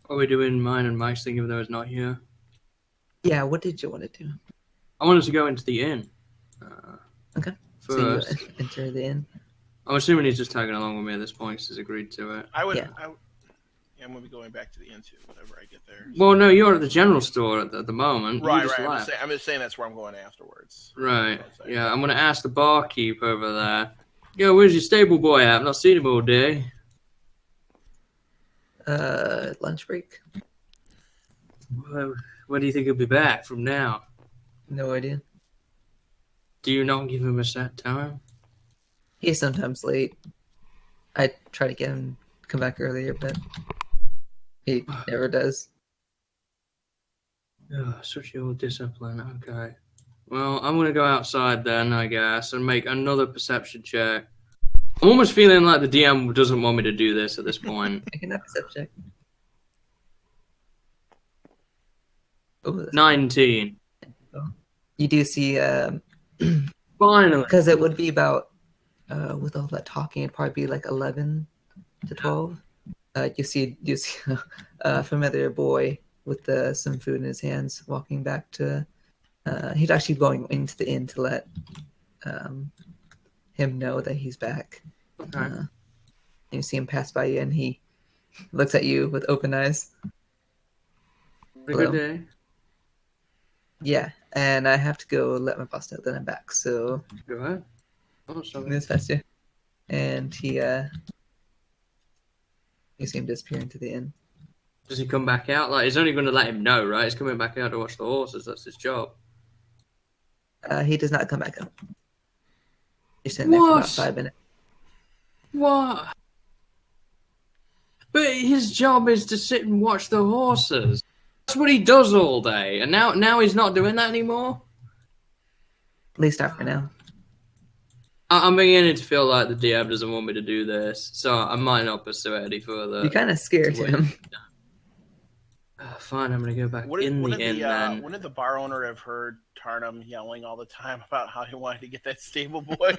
Are we doing mine and Mike's thing even though it's not here? Yeah, what did you want to do? I wanted to go into the inn. Okay. First. So you enter the inn. I'm assuming he's just tagging along with me at this point because he's agreed to it. I would. Yeah. I'm gonna be going back to the inn too whenever I get there. So. Well, no, you're at the general store at the moment. Right, you just right. left. I'm just saying that's where I'm going afterwards. Right. Yeah, I'm gonna ask the barkeep over there. Yo, where's your stable boy at? I've not seen him all day. Lunch break. Well, when do you think he'll be back from now? No idea. Do you not give him a set time? He's sometimes late. I try to get him to come back earlier, but he never does. Oh, such ill discipline. Okay. Well, I'm gonna go outside then, I guess, and make another perception check. I'm almost feeling like the DM doesn't want me to do this at this point. I can have a perception check. Oh, 19. You do see, Finally. because it would be about, with all that talking, it'd probably be like 11 to 12. You see a familiar boy with some food in his hands walking back to. He's actually going into the inn to let him know that he's back. Okay. You see him pass by you, and he looks at you with open eyes. A good day. Yeah, and I have to go let my boss know that I'm back. So Go ahead. Oh, sorry. moves faster, and you see him disappear into the inn. Does he come back out? Like, he's only going to let him know, right? He's coming back out to watch the horses. That's his job. He does not come back up. He's sitting there for about 5 minutes. What? But his job is to sit and watch the horses. That's what he does all day. And now he's not doing that anymore? At least not for now. I'm beginning to feel like the DM doesn't want me to do this, so I might not pursue it any further. You kind of scared him. Fine, I'm going to go back in the inn then. Wouldn't the bar owner have heard Taarnahm yelling all the time about how he wanted to get that stable boy?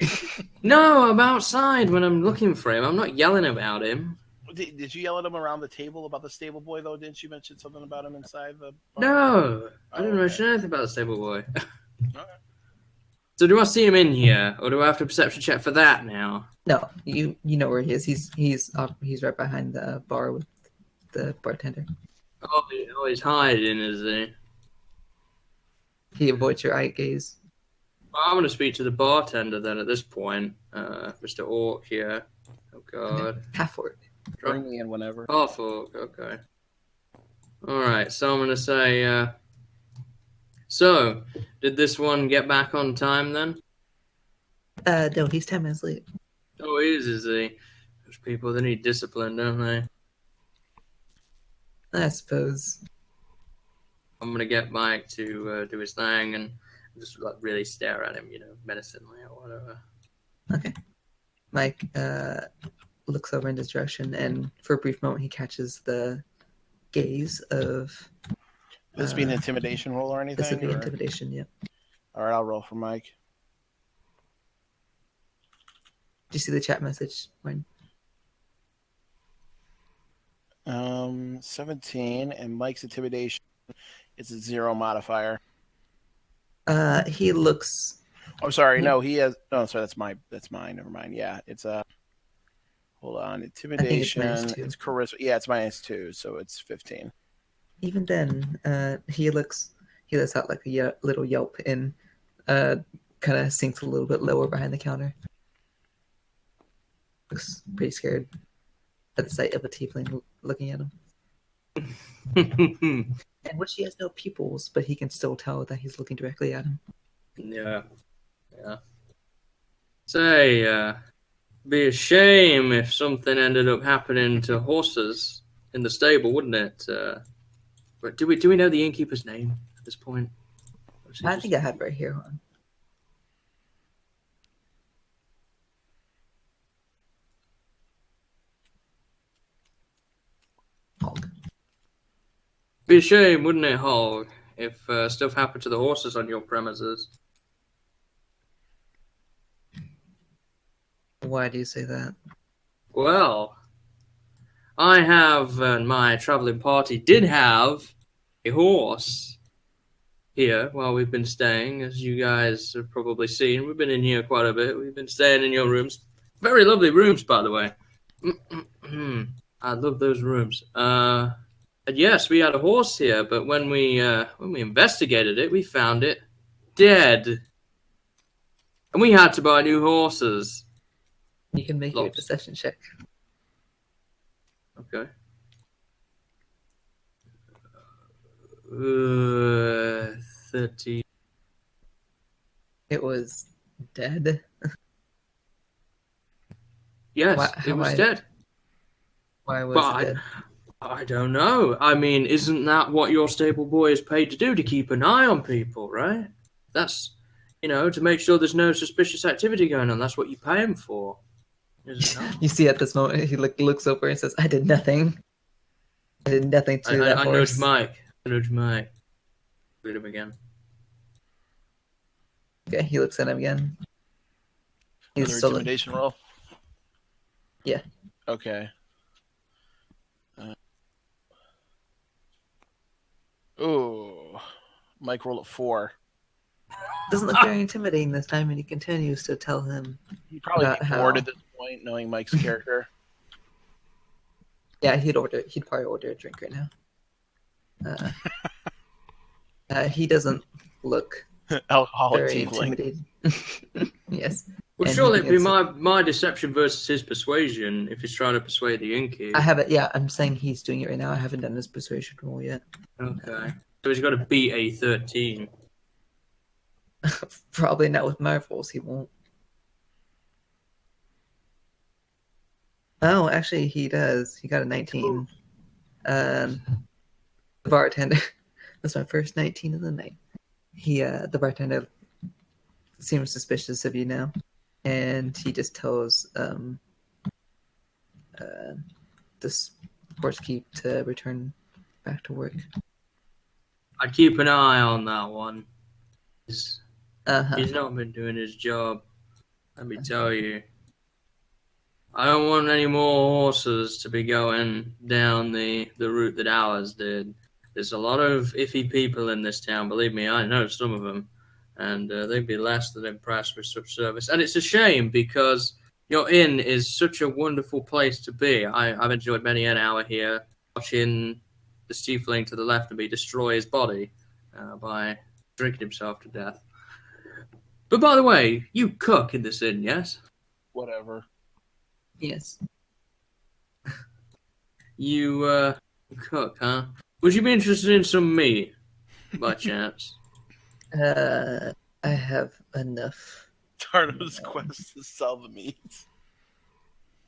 No, I'm outside when I'm looking for him. I'm not yelling about him. Did you yell at him around the table about the stable boy, though? Didn't you mention something about him inside the bar? No, I didn't mention anything about the stable boy. Okay. So do I see him in here, or do I have to perception check for that now? No, you know where he is. He's right behind the bar with the bartender. Oh, he's hiding, is he? He avoids your eye gaze. Well, I'm going to speak to the bartender then at this point. Mr. Orc here. Oh, God. Half orc. Bring me in whenever. Half Orc, okay. Alright, so I'm going to say... So, did this one get back on time then? No, he's 10 minutes late. Oh, he is he? Those people, they need discipline, don't they? I suppose. I'm going to get Mike to do his thing and just like really stare at him, menacingly or whatever. Okay. Mike looks over in this direction, and for a brief moment he catches the gaze of... Would this be an intimidation roll or anything? This would be intimidation, yeah. All right, I'll roll for Mike. Did you see the chat message, Wayne? 17, and Mike's intimidation is a 0 modifier. He looks... Oh, sorry, no, he has... No, sorry, that's mine. Never mind. Yeah, it's a... Hold on, intimidation. It's charisma. Yeah, it's -2, so it's 15. Even then, he lets out like a little yelp and kind of sinks a little bit lower behind the counter. Looks pretty scared at the sight of a tiefling looking at him. And which he has no pupils, but he can still tell that he's looking directly at him. Yeah. Say, be a shame if something ended up happening to horses in the stable, wouldn't it? But do we know the innkeeper's name at this point? I think I have it right here. Hold on. Hog. Be a shame, wouldn't it, Hog, if stuff happened to the horses on your premises? Why do you say that? Well, I have, and my traveling party did have a horse here while we've been staying, as you guys have probably seen. We've been in here quite a bit. We've been staying in your rooms. Very lovely rooms, by the way. I love those rooms. And yes, we had a horse here, but when we investigated it, we found it dead, and we had to buy new horses. You can make your deception check. Okay. 30. It was dead. Yes, it was dead. Why was it dead? I don't know. I mean, isn't that what your stable boy is paid to do? To keep an eye on people, right? That's, to make sure there's no suspicious activity going on. That's what you pay him for. Is it not? You see at this moment, he looks over and says, I did nothing. I did nothing to that horse. I nudge Mike. Read him again. Okay, he looks at him again. Another intimidation roll? Yeah. Okay. Mike rolled a 4. Doesn't look very intimidating this time, and he continues to tell him. He'd probably be bored at this point, knowing Mike's character. Yeah, he'd probably order a drink right now. He doesn't look alcoholic very tiefling. intimidated. Yes. Well, surely it'd be my deception versus his persuasion if he's trying to persuade the innkeeper. I haven't. Yeah, I'm saying he's doing it right now. I haven't done his persuasion roll yet. Okay. So he's got to beat a 13. Probably not with my rolls. He won't. Oh, actually, he does. He got a 19. The bartender. That's my first 19 of the night. The bartender seems suspicious of you now, and he just tells this horsekeep to return back to work. I'd keep an eye on that one. He's Uh-huh. not been doing his job. Let me tell you. I don't want any more horses to be going down the route that ours did. There's a lot of iffy people in this town. Believe me, I know some of them. And they'd be less than impressed with such service. And it's a shame because your inn is such a wonderful place to be. I've enjoyed many an hour here watching the tiefling to the left of me destroy his body by drinking himself to death. But by the way, you cook in this inn, yes? Whatever. Yes. You cook, huh? Would you be interested in some meat, by chance? I have enough. Taarnham's quest to sell the meat.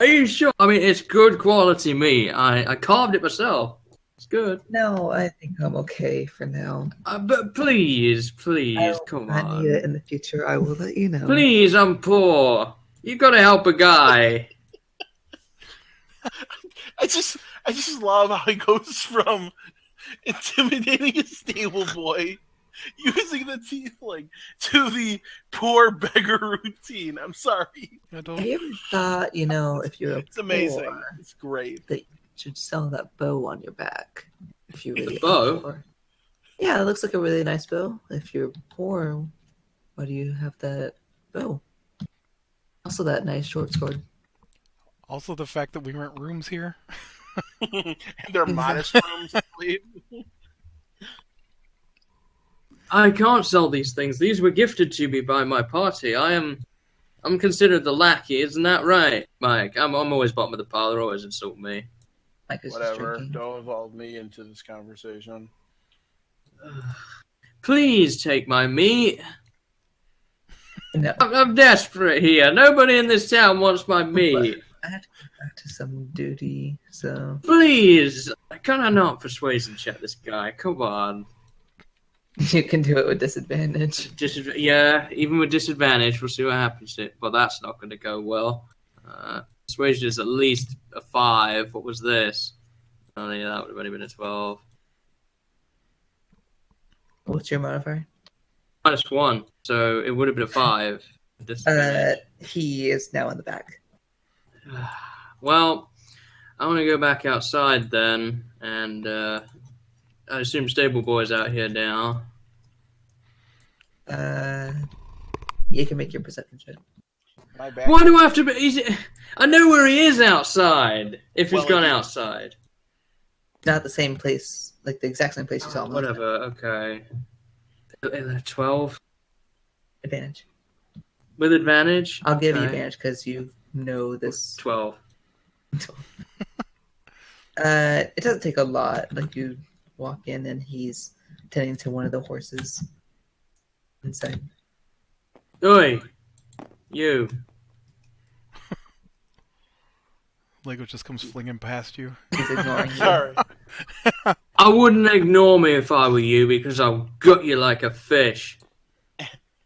Are you sure? I mean, it's good quality meat. I carved it myself. It's good. No, I think I'm okay for now. But please, come on. I need it in the future. I will let you know. Please, I'm poor. You gotta help a guy. I just love how he goes from intimidating a stable boy, using the tiefling, to the poor beggar routine. I'm sorry. I ever thought, if you're it's amazing. Poor, it's great. That you should sell that bow on your back. If you really bow? Poor. Yeah, it looks like a really nice bow. If you're poor, why do you have that bow? Also, that nice short sword. Also, the fact that we rent rooms here. And they're modest rooms, I believe. I can't sell these things. These were gifted to me by my party. I'm considered the lackey, isn't that right, Mike? I'm always bottom of the pile. They're always insult me. Whatever. Don't involve me into this conversation. Please take my meat. No. I'm desperate here. Nobody in this town wants my meat. I have to get back to some duty, so... Please! Can I not persuasion check this guy? Come on. You can do it with disadvantage. Yeah, even with disadvantage, we'll see what happens to it. But that's not going to go well. Persuasion is at least a 5. What was this? Oh, yeah, that would have only been a 12. What's your modifier? -1, so it would have been a 5. He is now in the back. Well, I want to go back outside then, and I assume Stable Boy's out here now. You can make your perception check. My back. Why do I have to be? I know where he is outside. If he's Well, gone like, outside. Not the same place, like the exact same place you saw him. last time. Whatever. Okay. 12 Advantage. with advantage. I'll give you Okay. advantage because you know this. 12. It doesn't take a lot. Like you walk in and he's tending to one of the horses inside. Oi, you. Lego just comes flinging past you. He's ignoring you. Sorry. I wouldn't ignore me if I were you because I'll gut you like a fish.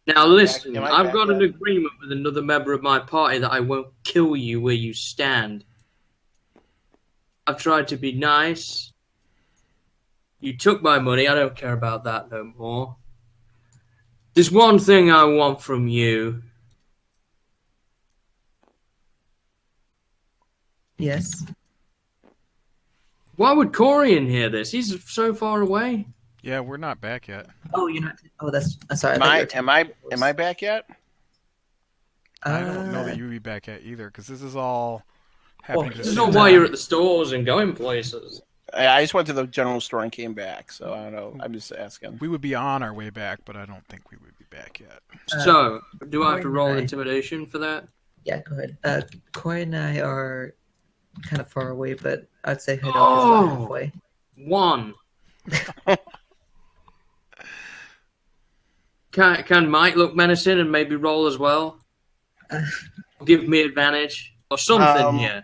Now listen, Am I I've back got an yet? agreement with another member of my party that I won't kill you where you stand. I've tried to be nice. You took my money, I don't care about that no more. There's one thing I want from you. Yes. Why would Corian hear this? He's so far away. Yeah, we're not back yet. Oh, you're not. Oh, that's. I'm sorry. Am I back yet? I don't know that you would be back yet either, because this is all Well, happening. This at is the not same why time. you're at the stores and going places. I just went to the general store and came back, so I don't know. I'm just asking. We would be on our way back, but I don't think we would be back yet. So, do I have to Corian roll and I- intimidation for that? Yeah, go ahead. Corey and I are kind of far away, but I'd say head up is Oh! about halfway. 1. Can Mike look menacing and maybe roll as well? Give me advantage or something. Yeah.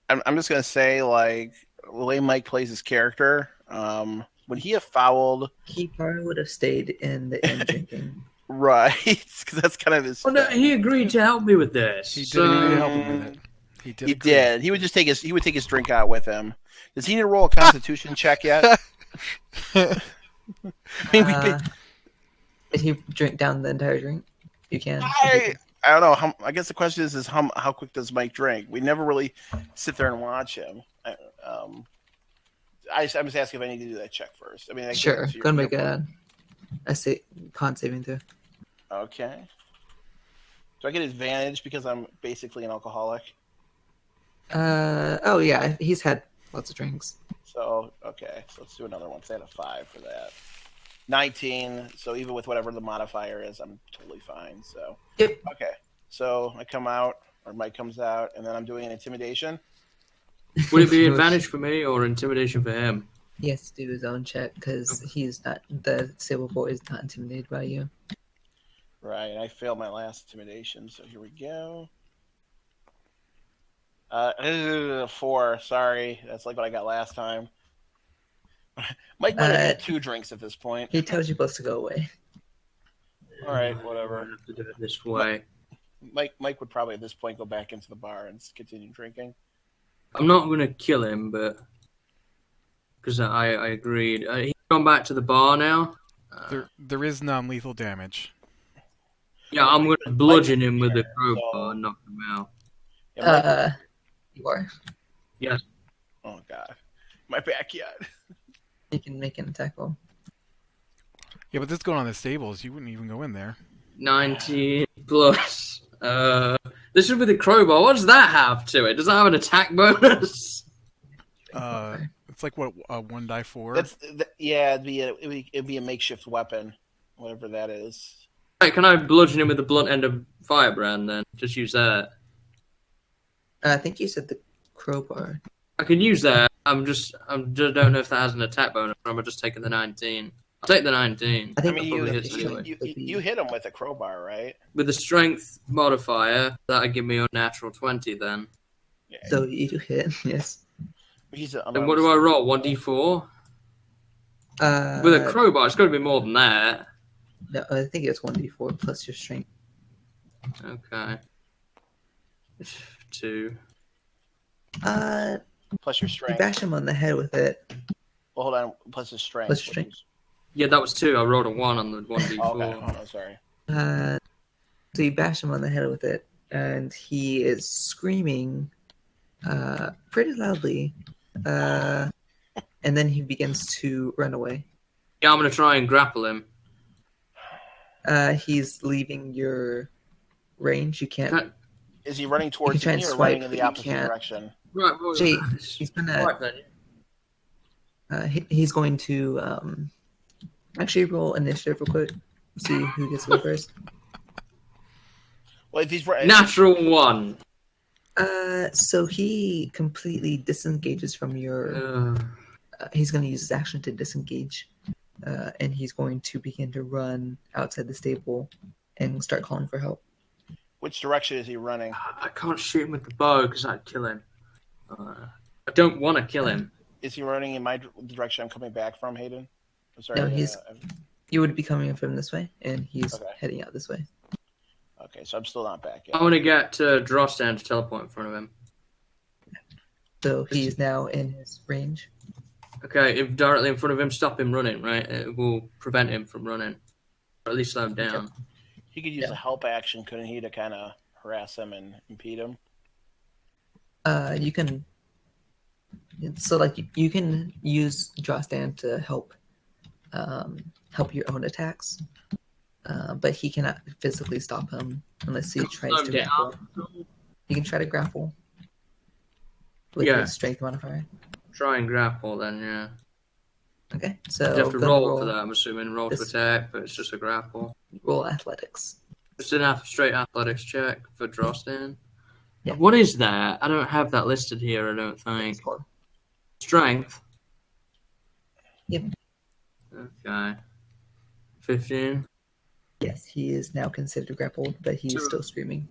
I'm just gonna say, like, the way Mike plays his character, would he have fouled? He probably would have stayed in the inn drinking. Right, because that's kind of his. Well, no, thing. he agreed to help me with this. He did so, agree to help him with it. He did. He agree. did. He would just take his drink out with him. Does he need to roll a Constitution check yet? I mean, Did he drink down the entire drink? You can. I don't know. I guess the question is how quick does Mike drink? We never really sit there and watch him. I'm just asking if I need to do that check first. I mean, I Sure. guess Go and make a con saving throw. Okay. Do I get advantage because I'm basically an alcoholic? Oh yeah, he's had lots of drinks. So okay, so let's do another one. 'Cause I had a 5 for that. 19. So even with whatever the modifier is, I'm totally fine. So Yep. okay. So I come out, or Mike comes out, and then I'm doing an intimidation. would it be advantage for me or intimidation for him? He has to do his own check because he's not the stable boy is not intimidated by you. Right. I failed my last intimidation, so here we go. 4. Sorry, that's like what I got last time. Mike might have had 2 drinks at this point. He tells you both to go away. All right, I whatever. have to do it this way. Mike would probably at this point go back into the bar and continue drinking. I'm not going to kill him, but because I agreed. He's gone back to the bar now. There is non-lethal damage. Yeah, I'm going to bludgeon him with the So- crowbar and knock him out. Yeah, Mike- You are. Yes. oh god, my backyard. You can make an attack roll. Yeah, but this going on the stables, you wouldn't even go in there. 19 plus. This would be the crowbar. What does that have to it? Does that have an attack bonus? It's like what 1d4. It'd be a makeshift weapon, whatever that is. Right, can I bludgeon him with the blunt end of firebrand then? Just use that. I think you said the crowbar. I can use that. I just don't know if that has an attack bonus. Or am I just taking the 19? I'll take the 19. I think mean, probably you, hits you, anyway. you hit him with a crowbar, right? With the strength modifier, that'd give me a natural 20 then. Yeah. So you do hit, yes. Then what do I roll? 1d4? With a crowbar, it's got to be more than that. No, I think it's 1d4 plus your strength. Okay. 2. Plus your You strength. bash him on the head with it. Well, hold on. Plus his strength. Plus strength. Yeah, that was 2. I rolled a 1 on the 1d4. Oh, okay. Oh, sorry. So you bash him on the head with it, and he is screaming pretty loudly. And then he begins to run away. Yeah, I'm gonna try and grapple him. He's leaving your range. You can't. Can- Is he running towards try and me or swipe, running in but the you opposite can't. direction? Right, well, Jay, he's gonna. right then. He's going to actually roll initiative real quick. See who gets to go first. Well, if he's running, Natural 1. So he completely disengages from your. He's going to use his action to disengage, and he's going to begin to run outside the stable and start calling for help. which direction is he running? I can't shoot him with the bow because I'd kill him. I don't want to kill him. Is he running in my direction I'm coming back from, Hayden? I'm sorry. No, he's. You would be coming from this way, and he's Okay. heading out this way. Okay, so I'm still not back yet. I want to get Drostan to teleport in front of him. So he's now in his range. Okay, if directly in front of him, stop him running, right? It will prevent him from running. Or at least slow him down. He could use a help action, couldn't he, to kind of harass him and impede him? You can. So, like, you can use Drostan to help your own attacks, but he cannot physically stop him unless he tries to grapple. You can try to grapple with his strength modifier. Try and grapple then, yeah. Okay, so You have to roll for that, I'm assuming. Roll to attack, but it's just a grapple. Roll athletics. Just a straight athletics check for Drostan. Yeah. What is that? I don't have that listed here, I don't think. Strength? Yep. Okay. 15? Yes, he is now considered grappled, but he's still screaming.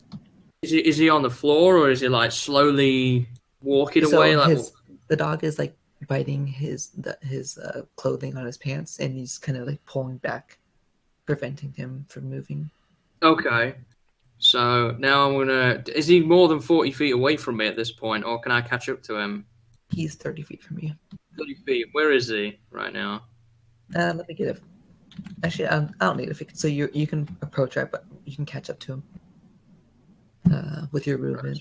Is he on the floor, or is he, like, slowly walking away? Like, the dog is, like, biting his clothing on his pants, and he's kind of, like, pulling back, preventing him from moving. Okay. So now I'm gonna. Is he more than 40 feet away from me at this point, or can I catch up to him? He's 30 feet from you. 30 feet. Where is he right now? Let me get it. Actually, I don't need it. So you can approach right, but you can catch up to him with your movement.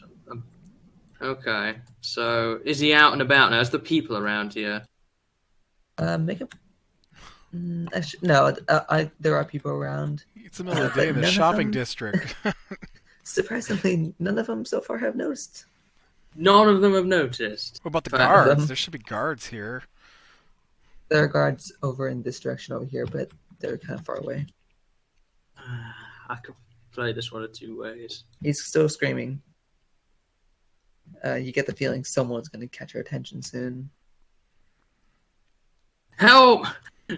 Okay. So is he out and about now? Is the people around here? Make up. Actually, no, there are people around. It's the middle of the day in the shopping district. Surprisingly, none of them so far have noticed. None of them have noticed. What about the guards? There should be guards here. There are guards over in this direction over here, but they're kind of far away. I could play this one of two ways. He's still screaming. You get the feeling someone's going to catch your attention soon. Help!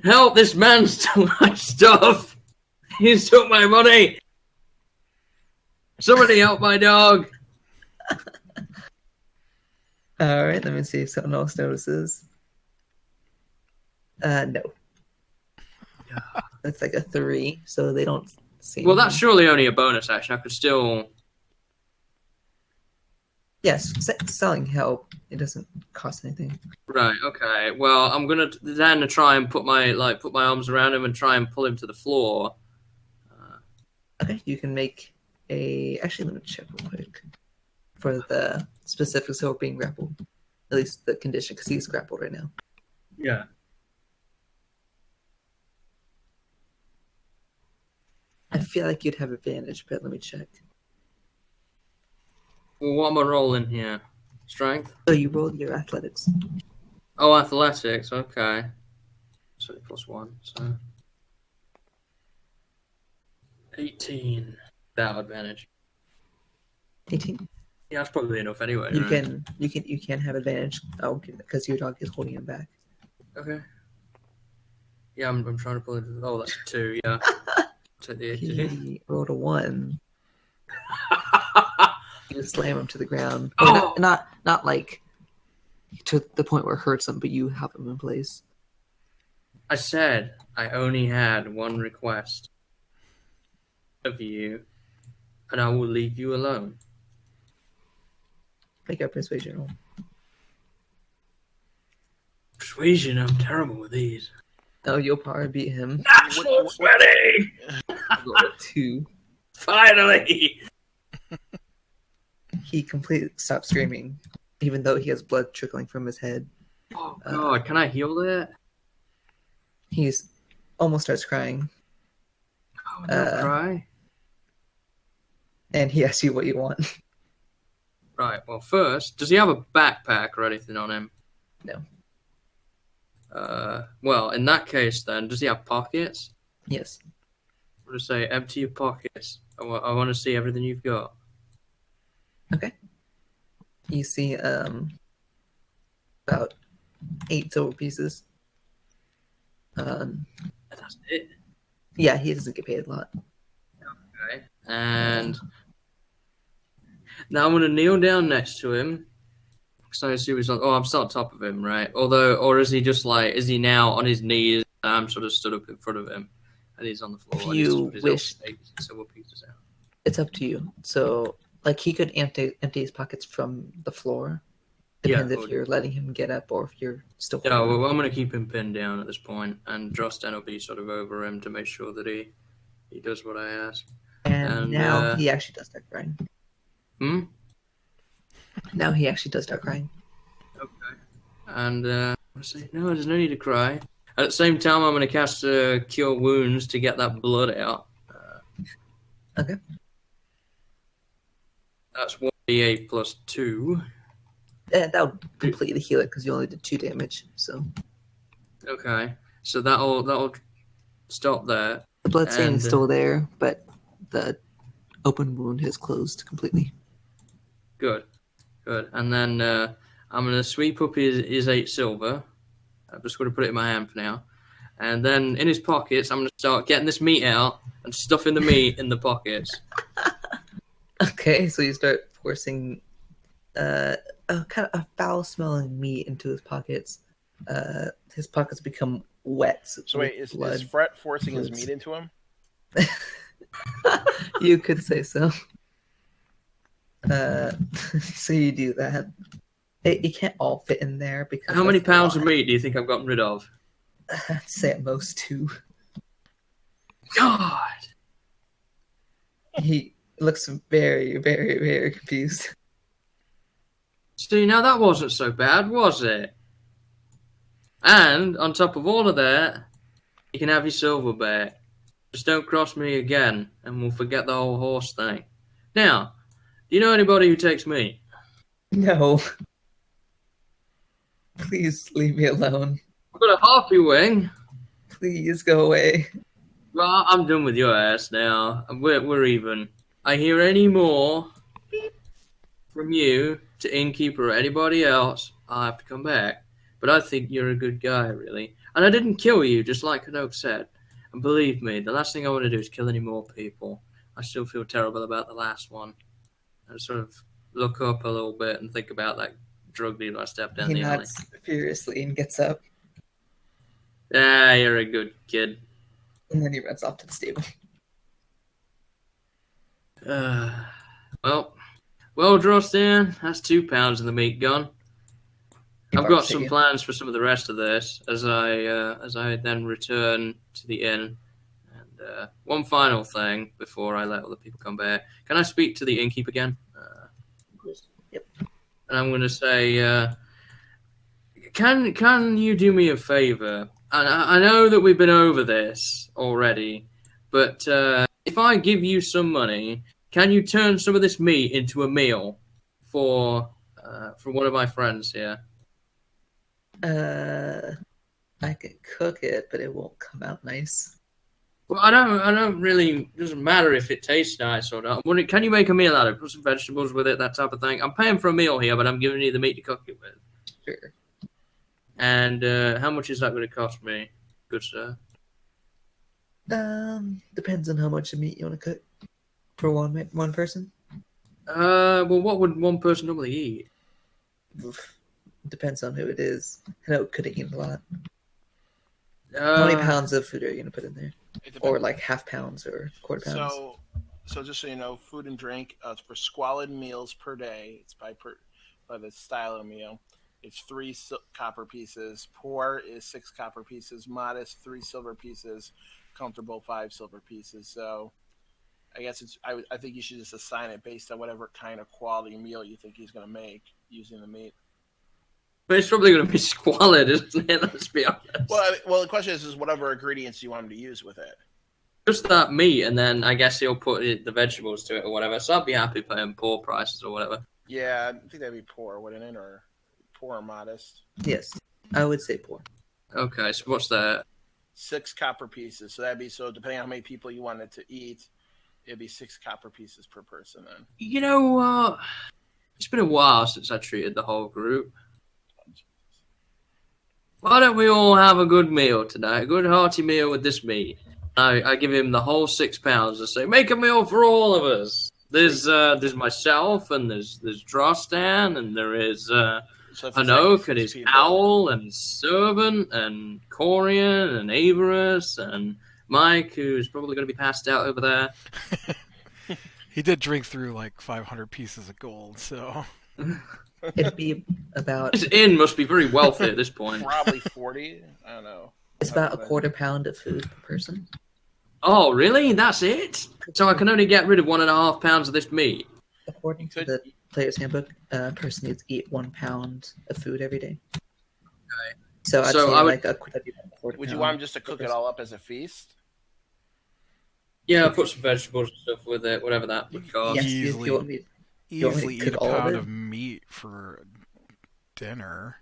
Help! This man stole my stuff! He took my money! Somebody help my dog! Alright, let me see if someone else notices. No. That's like a 3, so they don't see. Well, that's surely only a bonus action. I could still. Yes, selling help. It doesn't cost anything. Right. Okay. Well, I'm gonna then try and put my arms around him and try and pull him to the floor. Okay, you can make a. Actually, let me check real quick for the specifics of being grappled. At least the condition, because he's grappled right now. Yeah. I feel like you'd have advantage, but let me check. Well, what am I rolling here? Strength? So you rolled your athletics. Oh, athletics. Okay. So +1. So 18. Without advantage. 18. Yeah, that's probably enough anyway. You right? can can have advantage. Oh, because your dog is holding him back. Okay. Yeah, I'm trying to pull it. Oh, that's 2. Yeah. Take the 18. He rolled a 1. You just slam him to the ground. Oh! Not like to the point where it hurts him, but you have him in place. I said I only had one request of you, and I will leave you alone. Make a persuasion roll. Persuasion, I'm terrible with these. Oh, you'll probably beat him. Natural 20! Roll a 2. Finally! He completely stops screaming. even though he has blood trickling from his head. Oh God, can I heal that? He's almost starts crying. Oh, don't cry. And he asks you what you want. Right. Well, first, does he have a backpack or anything on him? No. Well, in that case, then, does he have pockets? Yes. I'm gonna say empty your pockets. I want to see everything you've got. Okay. You see about 8 silver pieces. That's it. Yeah, he doesn't get paid a lot. Okay. And now I'm gonna kneel down next to him. So I assume he's on. Oh, I'm still on top of him, right? Or is he just like? Is he now on his knees? And I'm sort of stood up in front of him, and he's on the floor. If and he's just you put his wish, silver pieces out. it's up to you. So, like, he could empty his pockets from the floor. Depends if you're letting him get up or if you're still. Yeah, well, I'm going to keep him pinned down at this point, and Drosten will be sort of over him to make sure that he does what I ask. And now he actually does start crying. Now he actually does start crying. Okay. And I say, no, there's no need to cry. At the same time, I'm going to cast Cure Wounds to get that blood out. Okay. That's 1d8 plus 2. That would completely heal it because you only did 2 damage. So. Okay. So that'll stop there. The bloodstain is still there, but the open wound has closed completely. Good. And then I'm going to sweep up his 8 silver. I'm just going to put it in my hand for now. And then in his pockets, I'm going to start getting this meat out and stuffing the meat in the pockets. Okay, so you start forcing a kind of a foul-smelling meat into his pockets. His pockets become wet. So wait, is Fret forcing his meat into him? You could say so. So you do that. It can't all fit in there because. How many pounds of meat do you think I've gotten rid of? I'd say at most 2. God. He looks very, very, very confused. See, now that wasn't so bad, was it? And on top of all of that, you can have your silver back. Just don't cross me again, and we'll forget the whole horse thing. Now, do you know anybody who takes meat? No. Please leave me alone. I've got a harpy wing. Please go away. Well, I'm done with your ass now. We're even. I hear any more from you to Innkeeper or anybody else, I'll have to come back. But I think you're a good guy, really. And I didn't kill you, just like Canuck said. And believe me, the last thing I want to do is kill any more people. I still feel terrible about the last one. I sort of look up a little bit and think about that drug dealer I stepped down the alley. He nods furiously and gets up. Ah, you're a good kid. And then he runs off to the stable. Well, Drosten, that's 2 pounds of the meat gone. I've got some plans for some of the rest of this as I then return to the inn. And one final thing before I let other people come back. Can I speak to the innkeep again? Yep. And I'm going to say, can you do me a favor? And I know that we've been over this already, but if I give you some money, can you turn some of this meat into a meal for one of my friends here? I could cook it, but it won't come out nice. Well, I don't really. It doesn't matter if it tastes nice or not. Can you make a meal out of it? Put some vegetables with it, that type of thing. I'm paying for a meal here, but I'm giving you the meat to cook it with. Sure. And how much is that going to cost me, good sir? Depends on how much meat you want to cook for one person. Well, what would one person normally eat? Depends on who it is. I know it could eat a lot. How many pounds of food are you going to put in there? Or like half pounds or quarter pounds? So just so you know, food and drink for squalid meals per day. It's by the style of meal. It's 3 copper pieces. Poor is 6 copper pieces. Modest 3 silver pieces. Comfortable 5 silver pieces. So I guess I think you should just assign it based on whatever kind of quality meal you think he's going to make. using the meat. But it's probably going to be squalid, isn't it? Let's be honest. Well, the question is whatever ingredients you want him to use with it. Just that meat, and then I guess he'll put the vegetables to it or whatever. So I'd be happy paying poor prices or whatever. Yeah, I think that'd be poor, wouldn't it? Or poor or modest. Yes, I would say poor. Okay, so what's that? 6 copper pieces. So that'd be depending on how many people you wanted to eat, it'd be 6 copper pieces per person then. You know what? It's been a while since I treated the whole group. Why don't we all have a good meal tonight? A good hearty meal with this meat. I give him the whole £6 and say, make a meal for all of us. There's myself, and there's Drostan, and there is Hanok, and his owl, and his servant, and Corian, and Averus, and Mike, who's probably going to be passed out over there. He did drink through like 500 pieces of gold, so... It'd be about... This inn must be very wealthy at this point. Probably 40. I don't know. It's about a quarter pound of food per person. Oh, really? That's it? So I can only get rid of 1.5 pounds of this meat? According to the player's handbook, a person needs to eat 1 pound of food every day. Okay. So I'd say like a quarter Would you want him just to cook it all up as a feast? Yeah, put some vegetables and stuff with it, whatever that would cost. Yes, Easily eat a pound of meat for dinner.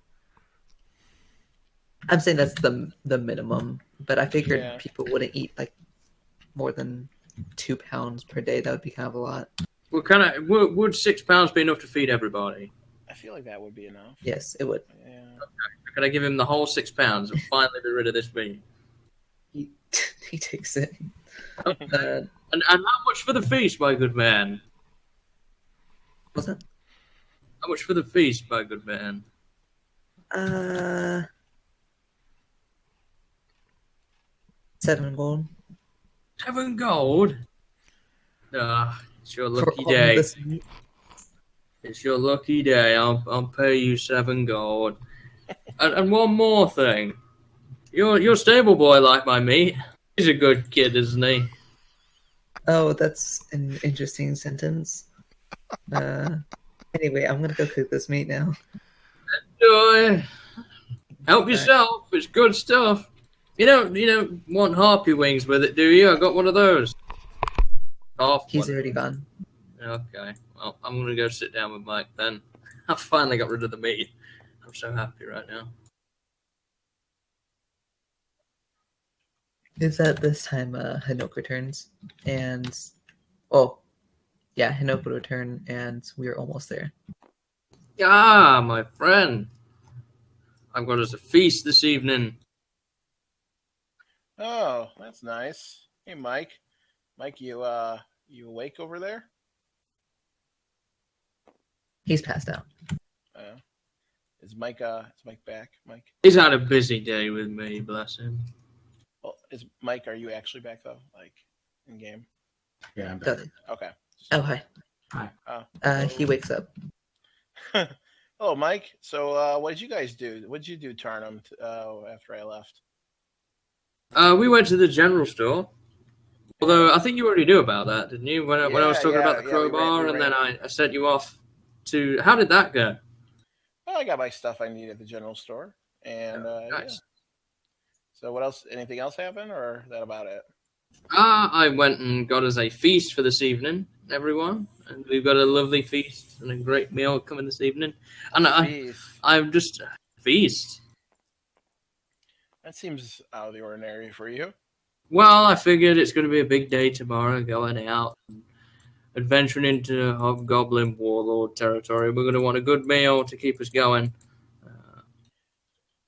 I'm saying that's the minimum, but I figured people wouldn't eat like more than 2 pounds per day. That would be kind of a lot. Would £6 be enough to feed everybody? I feel like that would be enough. Yes, it would. Yeah. Okay. Could I give him the whole £6 and finally be rid of this meat? He takes it. And how much for the feast, my good man? What's that? How much for the feast, my good man? 7 gold. 7 gold? It's your lucky day. It's your lucky day. I'll pay you 7 gold. And one more thing. Your stable boy like my meat. He's a good kid, isn't he? Oh, that's an interesting sentence. Anyway, I'm gonna go cook this meat now. Enjoy. Help yourself. It's good stuff. You don't want harpy wings with it, do you? I got one of those. He's already gone. Okay. Well, I'm gonna go sit down with Mike then. I finally got rid of the meat. I'm so happy right now. Is at this time Hanok returns, and Hanok will return, and we're almost there. Ah, my friend. I've got us a feast this evening. Oh, that's nice. Hey, Mike. Mike, you awake over there? He's passed out. Is Mike back? Mike? He's had a busy day with me, bless him. Well, is Mike? Are you actually back though? Like in game? Yeah, I'm back. Okay. Oh, hi. Hi. He wakes up. Hello, Mike. So, what did you guys do? What did you do, Taarnahm, after I left? We went to the general store. Although I think you already knew about that, didn't you? When I was talking about the crowbar, and then I sent you off to. How did that go? Well, I got my stuff I need at the general store, and nice. So, what else? Anything else happen, or is that about it? I went and got us a feast for this evening, everyone, and we've got a lovely feast and a great meal coming this evening. And I'm just feast. That seems out of the ordinary for you. Well, I figured it's going to be a big day tomorrow, going out and adventuring into Hobgoblin Warlord territory. We're going to want a good meal to keep us going.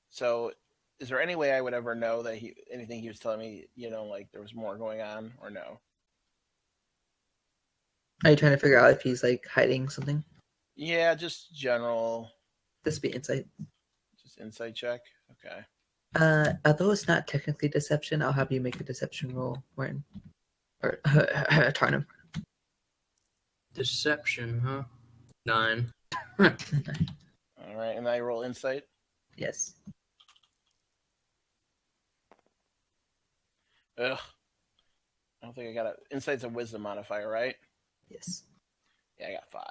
So, is there any way I would ever know that anything he was telling me, like there was more going on, or no? Are you trying to figure out if he's like hiding something? Yeah, just general. This be insight. Just insight check. Okay. Although it's not technically deception, I'll have you make a deception roll, Martin. Or Taarnahm. Deception, huh? 9. All right, and I roll insight? Yes. Ugh. I don't think I got it. Insight's a wisdom modifier, right? Yes. Yeah, I got 5.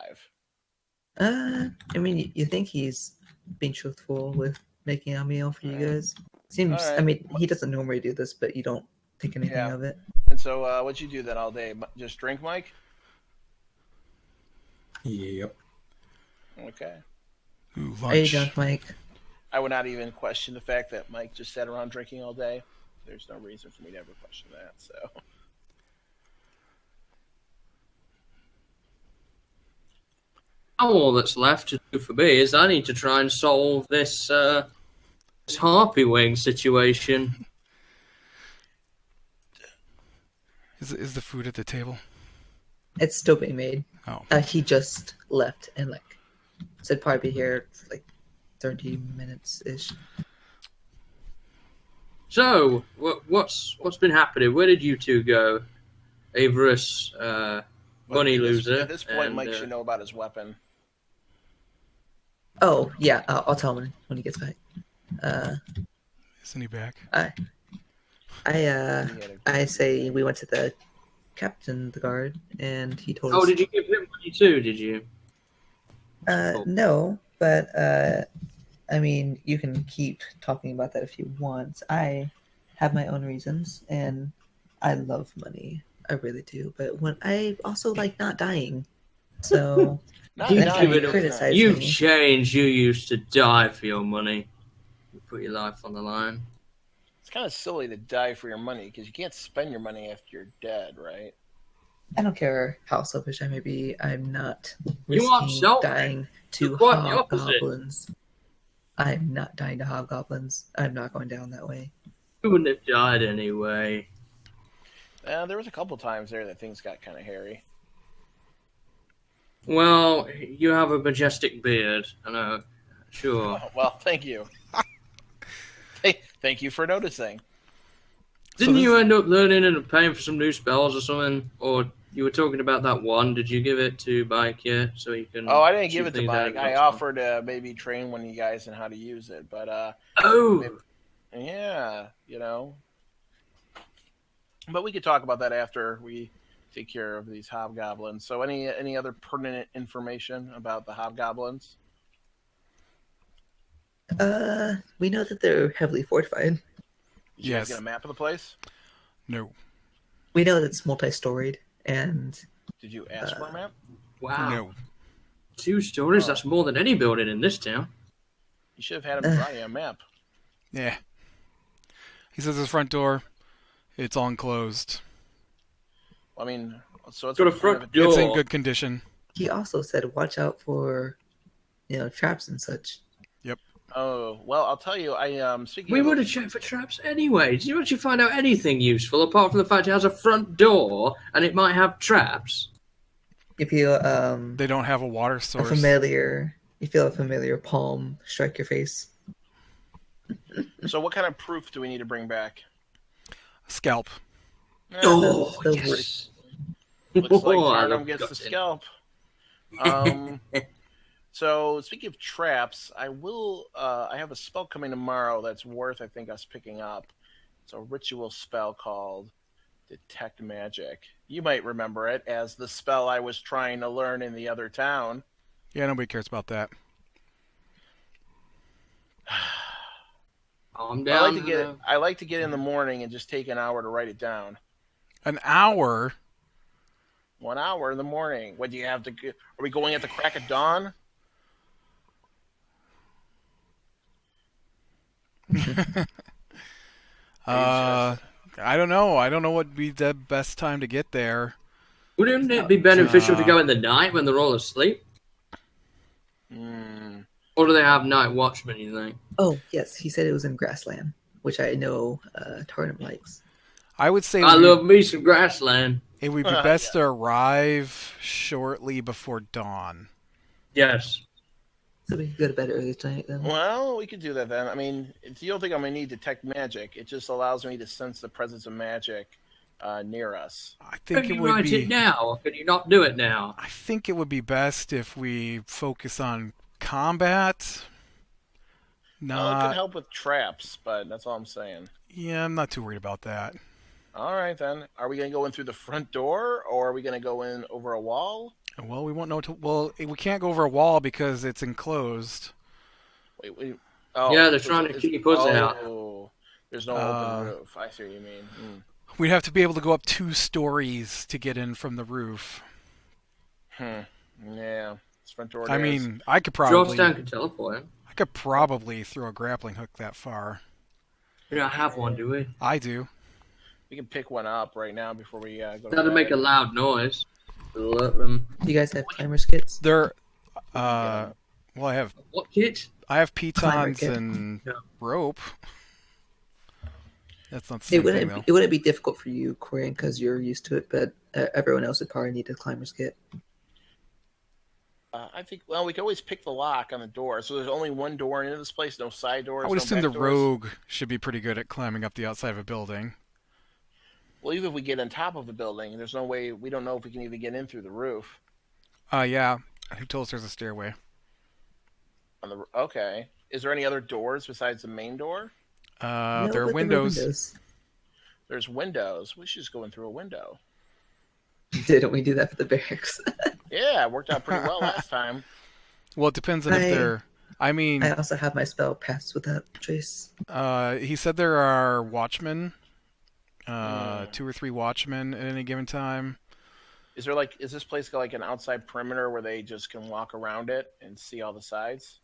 I mean, you think he's being truthful with making a meal for you guys? Seems. Right. I mean, he doesn't normally do this, but you don't think anything of it. And so, what'd you do then all day? Just drink, Mike? Yep. Okay. Ooh, Are you lunch. drunk, Mike? I would not even question the fact that Mike just sat around drinking all day. There's no reason for me to ever question that. So. All that's left to do for me is I need to try and solve this this harpy wing situation. Is the food at the table? It's still being made. Oh. He just left and said probably be here for 30 minutes ish. So, what's been happening? Where did you two go? Averus, money loser. At this point, and, Mike should know about his weapon. Oh yeah, I'll tell him when he gets back. Isn't he back? I say we went to the captain of the guard, and he told us. Oh, did you give him money too? Did you? No, but I mean, you can keep talking about that if you want. I have my own reasons, and I love money. I really do. But when I also like not dying, so You've changed. You used to die for your money. You put your life on the line. It's kind of silly to die for your money because you can't spend your money after you're dead, right? I don't care how selfish I may be. I'm not risking dying to hobgoblins. I'm not dying to hobgoblins. I'm not going down that way. You wouldn't have died anyway. There was a couple times there that things got kind of hairy. Well, you have a majestic beard. I know. Sure. Oh, well, thank you. Thank you for noticing. Didn't you end up learning and paying for some new spells or something? Or you were talking about that one. Did you give it to Mike yet? So you can. Oh, I didn't give it to Mike. I offered to maybe train one of you guys in how to use it, but maybe, yeah, But we could talk about that after we take care of these hobgoblins. So, any other pertinent information about the hobgoblins? We know that they're heavily fortified. Did you guys get a map of the place? No. We know that it's multi-storied, and... Did you ask for a map? Wow. No. 2 stories? That's more than any building in this town. You should have had him draw you a map. Yeah. He says his front door, it's enclosed. I mean, so it's got a front door. It's in good condition. He also said, watch out for, traps and such. Yep. Oh, well, I'll tell you, we would have checked for traps anyway. Did you actually find out anything useful apart from the fact it has a front door and it might have traps? If you they don't have a water source. You feel a familiar palm strike your face. So what kind of proof do we need to bring back? Scalp. Yes. Looks like Taarnahm gets the scalp. So, speaking of traps, I have a spell coming tomorrow that's worth, I think, us picking up. It's a ritual spell called Detect Magic. You might remember it as the spell I was trying to learn in the other town. Yeah, nobody cares about that. I'm down. I like to get in the morning and just take an hour to write it down. An hour? 1 hour in the morning. What do you have to? Are we going at the crack of dawn? I don't know. I don't know what would be the best time to get there. Wouldn't it be beneficial to go in the night when they're all asleep? Or do they have night watchmen, you think? Oh, yes. He said it was in Grassland, which I know Taarnahm likes. I would say... I love me some Grassland. It would be best to arrive shortly before dawn. Yes. So we can go to bed early tonight, then? Well, we could do that then. I mean, you don't think I'm going to need Detect Magic. It just allows me to sense the presence of magic near us. I think Can you write it now, or can you not do it now? I think it would be best if we focus on combat. It could help with traps, but that's all I'm saying. Yeah, I'm not too worried about that. All right, then. Are we going to go in through the front door, or are we going to go in over a wall? Well, we won't know. We can't go over a wall because it's enclosed. Wait. Yeah, they're trying to keep us out. Oh, there's no open roof. I see what you mean. We'd have to be able to go up 2 stories to get in from the roof. Yeah. Front door. I mean, I could probably. Georgetown can teleport him. I could probably throw a grappling hook that far. We don't have one, do we? I do. We can pick one up right now before we go. That'll make a loud noise. Let them. Do you guys have climber's kits? They're. Well, I have. What kit? I have pitons kit. and rope. That's not the It same thing, though. wouldn't be difficult for you, Corian, because you're used to it, but everyone else would probably need a climber's kit. I think, well, we can always pick the lock on the door. So there's only one door into this place, no side doors. I would no assume back the doors. rogue should be pretty good at climbing up the outside of a building. Well, even if we get on top of a building, there's no way, we don't know if we can even get in through the roof. Yeah. Who told us there's a stairway? Okay. Is there any other doors besides the main door? No, there are but windows. There's windows. We should just go in through a window. Didn't we do that for the barracks? Yeah, it worked out pretty well last time. Well, it depends on if they're... I mean... I also have my spell passed with that, Trace. He said there are watchmen. 2 or 3 watchmen at any given time. Is this place got like an outside perimeter where they just can walk around it and see all the sides?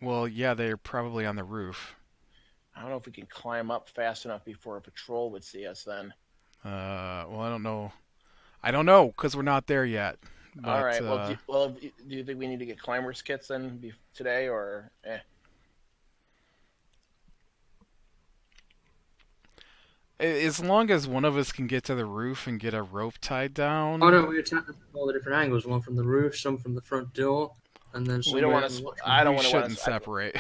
Well, yeah, they're probably on the roof. I don't know if we can climb up fast enough before a patrol would see us then. Well, I don't know. I don't know, because we're not there yet. But, all right. Well, do you think we need to get climbers kits then today, or As long as one of us can get to the roof and get a rope tied down... Why don't we attack them from all the different angles? One from the roof, some from the front door, and then we don't want to. I don't want to. Shouldn't separate.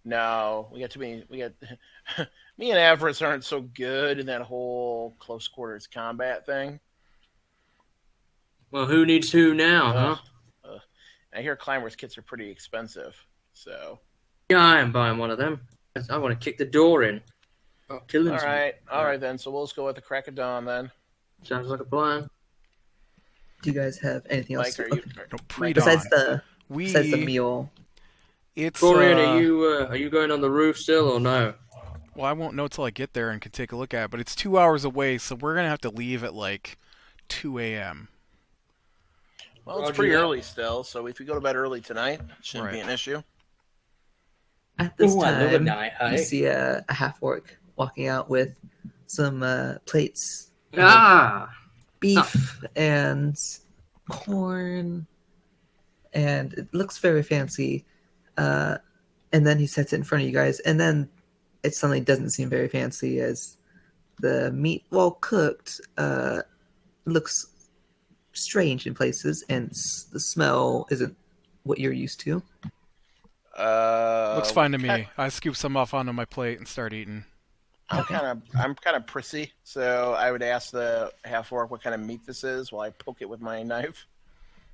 No, we got too many. We got me and Avarice aren't so good in that whole close quarters combat thing. Well, who needs who now, huh? I hear climbers kits are pretty expensive, so. Yeah, I am buying one of them. I want to kick the door in. Oh, kill him. All right then. So we'll just go with the crack of dawn then. Sounds like a plan. Do you guys have anything else? Besides the meal. It's Corian, are you going on the roof still or no? Well, I won't know till I get there and can take a look at it, but it's 2 hours away, so we're gonna have to leave at like 2 a.m. Well, it's pretty early still, so if we go to bed early tonight, it shouldn't be an issue. At this time, you see a half-orc walking out with some plates. Beef and corn, and it looks very fancy. And then he sets it in front of you guys, and then it suddenly doesn't seem very fancy as the meat, while cooked, looks strange in places, and the smell isn't what you're used to. Looks fine to me. I scoop some off onto my plate and start eating. I'm kind of prissy, so I would ask the half orc what kind of meat this is while I poke it with my knife.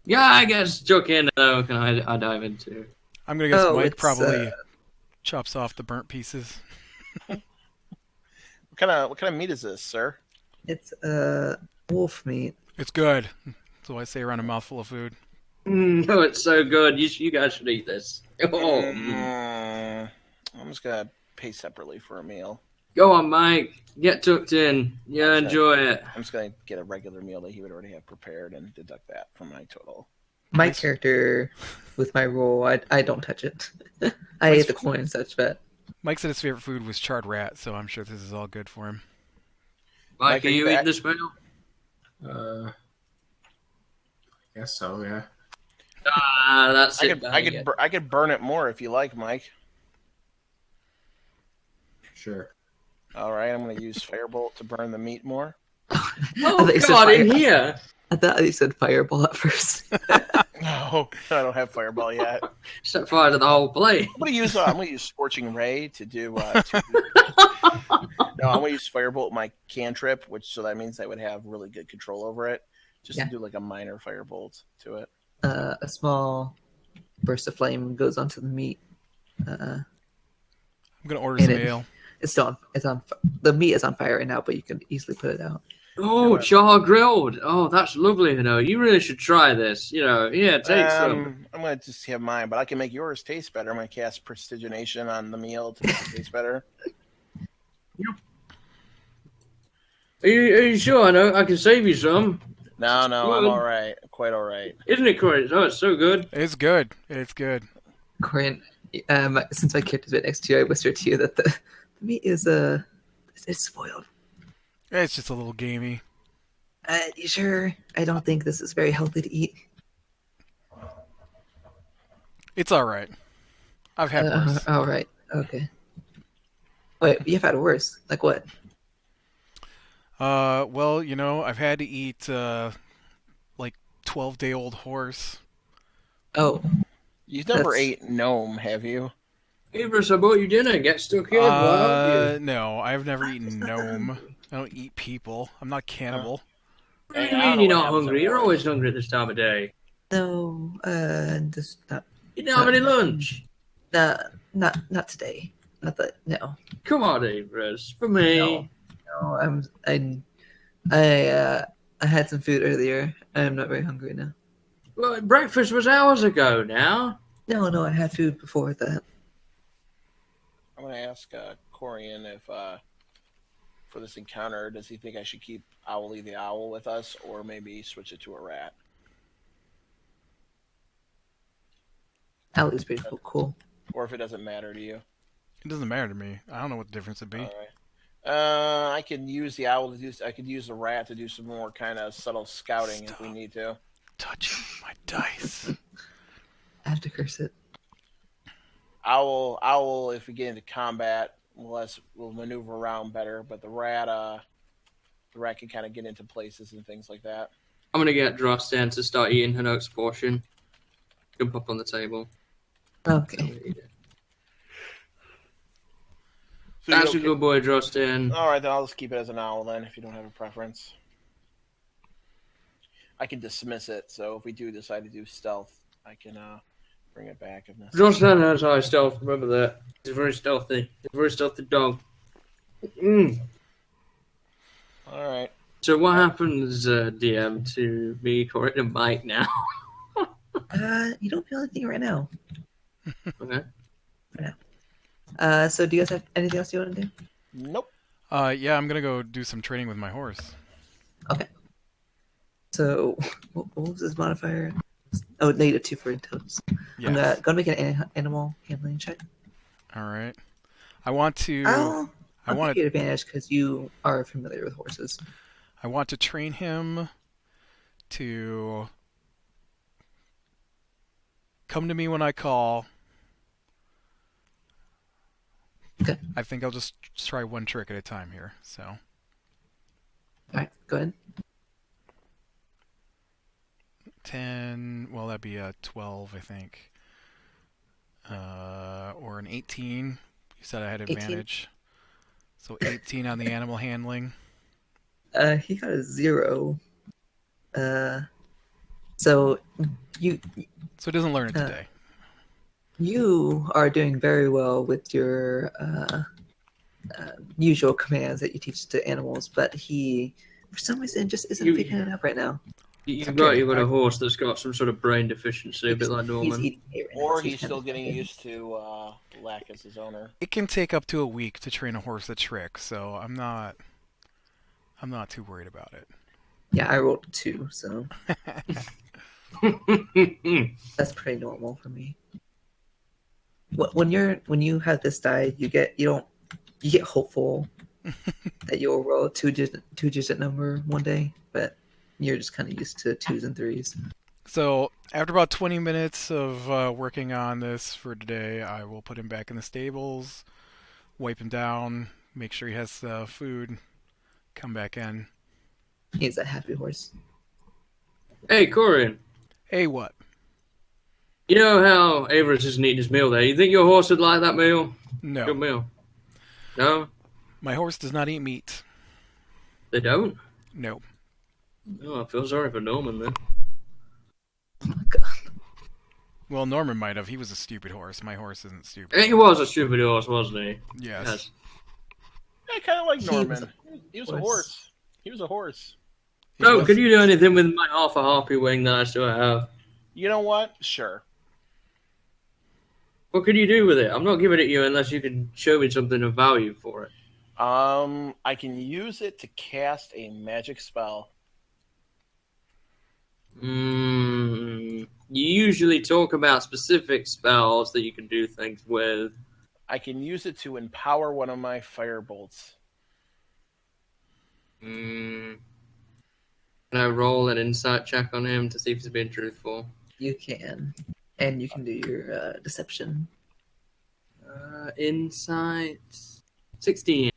Yeah, I guess joke in though. Can I dive into? I'm gonna guess Mike probably chops off the burnt pieces. What kind of meat is this, sir? It's wolf meat. It's good. That's what I say around a mouthful of food. Oh, it's so good. You guys should eat this. Oh. I'm just gonna pay separately for a meal. Go on, Mike. Get tucked in. Yeah, enjoy it. I'm just gonna get a regular meal that he would already have prepared and deduct that from my total. My character, with my roll, I don't touch it. I ate the coin and such, but Mike said his favorite food was charred rat, so I'm sure this is all good for him. Mike, are you eating this meal? I guess so, yeah. That's it. I could burn it more if you like, Mike. Sure. All right, I'm going to use Firebolt to burn the meat more. Oh, God, in here! I thought you said Fireball at first. No, I don't have Fireball yet. Set fire to the whole plate. I'm going to use Scorching Ray to do... No, I'm going to use Firebolt, my cantrip, so that means I would have really good control over it. Just to do like a minor Firebolt to it. A small burst of flame goes onto the meat. I'm going to order some ale. It's on. The meat is on fire right now, but you can easily put it out. Oh, char grilled. Oh, that's lovely, You really should try this. Yeah, take some. I'm gonna just have mine, but I can make yours taste better. I'm gonna cast prestidigitation on the meal to make it taste better. Are you sure? I can save you some. No, I'm all right. Quite all right. Isn't it, Corey? Oh, it's so good. It's good. It's good. Corin, since my character's been next to you, I whispered to you that the meat is it's spoiled. It's just a little gamey. You sure? I don't think this is very healthy to eat. It's all right. I've had worse. All right. Okay. Wait, you've had worse. Like what? Well, I've had to eat like 12-day-old horse. Oh, You've never That's- ate gnome, have you? Everest, I bought you dinner. Get stuck in. Why don't you? No, I've never eaten gnome. I don't eat people. I'm not a cannibal. What do you I don't mean know you're what not happens hungry? at You're work. always hungry at this time of day. no. Just not. You didn't have any lunch. Not today. Not that. No. Come on, Everest. For me. No. I had some food earlier. I'm not very hungry now. Well, breakfast was hours ago now. No. I had food before that. I'm gonna ask Corian if for this encounter, does he think I should keep Owly the owl with us, or maybe switch it to a rat? Allie's pretty cool. Or if it doesn't matter to you. It doesn't matter to me. I don't know what the difference would be. All right. I can use the owl to do. I could use the rat to do some more kind of subtle scouting if we need to. Touching my dice. I have to curse it. Owl. If we get into combat, we'll maneuver around better. But the rat can kind of get into places and things like that. I'm gonna get Drostan to start eating her next portion. Jump up on the table. Okay. So That's a good boy, Drostan. All right, then I'll just keep it as an owl then, if you don't have a preference. I can dismiss it, so if we do decide to do stealth, I can bring it back if necessary. Drostan has high stealth. Remember that. He's very stealthy. He's a very stealthy dog. All right. So what happens, DM, to me, Corey, and Mike now? You don't feel anything right now. Okay. So do you guys have anything else you want to do? Nope. Yeah, I'm gonna go do some training with my horse. Okay. So what was his modifier? Oh, -2 for intelligence. I'm Yes. gonna make an animal handling check. All right. I want to. I'll want give you advantage because you are familiar with horses. I want to train him to come to me when I call. Okay. I think I'll just try one trick at a time here. So. All right, go ahead. 10. Well, that'd be a 12, I think. Or an 18. You said I had 18. advantage. So 18 on the animal handling. He got a 0. So you So he doesn't learn it today. you are doing very well with your usual commands that you teach to animals, but he, for some reason, just isn't picking it up right now. You've got a horse that's got some sort of brain deficiency, a bit like He's Norman. eating it right now, Or so he's kind still of- getting used to Lack as his owner. It can take up to a week to train a horse a trick, so I'm not too worried about it. Yeah, I rolled 2, so that's pretty normal for me. When you have this die, you get hopeful that you'll roll a two-digit number one day, but you're just kind of used to 2s and 3s. So after about 20 minutes of working on this for today, I will put him back in the stables, wipe him down, make sure he has food, come back in. He's a happy horse. Hey, Corin. Hey, what? You know how Everest isn't eating his meal there? You think your horse would like that meal? Good No, meal. No? my horse does not eat meat. They don't? No. Oh, I feel sorry for Norman then. Oh my god. Well, Norman might have. He was a stupid horse. My horse isn't stupid. He was a stupid horse, wasn't he? Yes. I kind of like He was Norman. He was a horse. He was a horse. He No, was. could you do anything with my half a harpy wing that I still have? You know what? Sure. What could you do with it? I'm not giving it you unless you can show me something of value for it. I can use it to cast a magic spell. You usually talk about specific spells that you can do things with. I can use it to empower one of my fire bolts. Can I roll an insight check on him to see if he's being truthful? You can, and you can do your deception. Insight 16.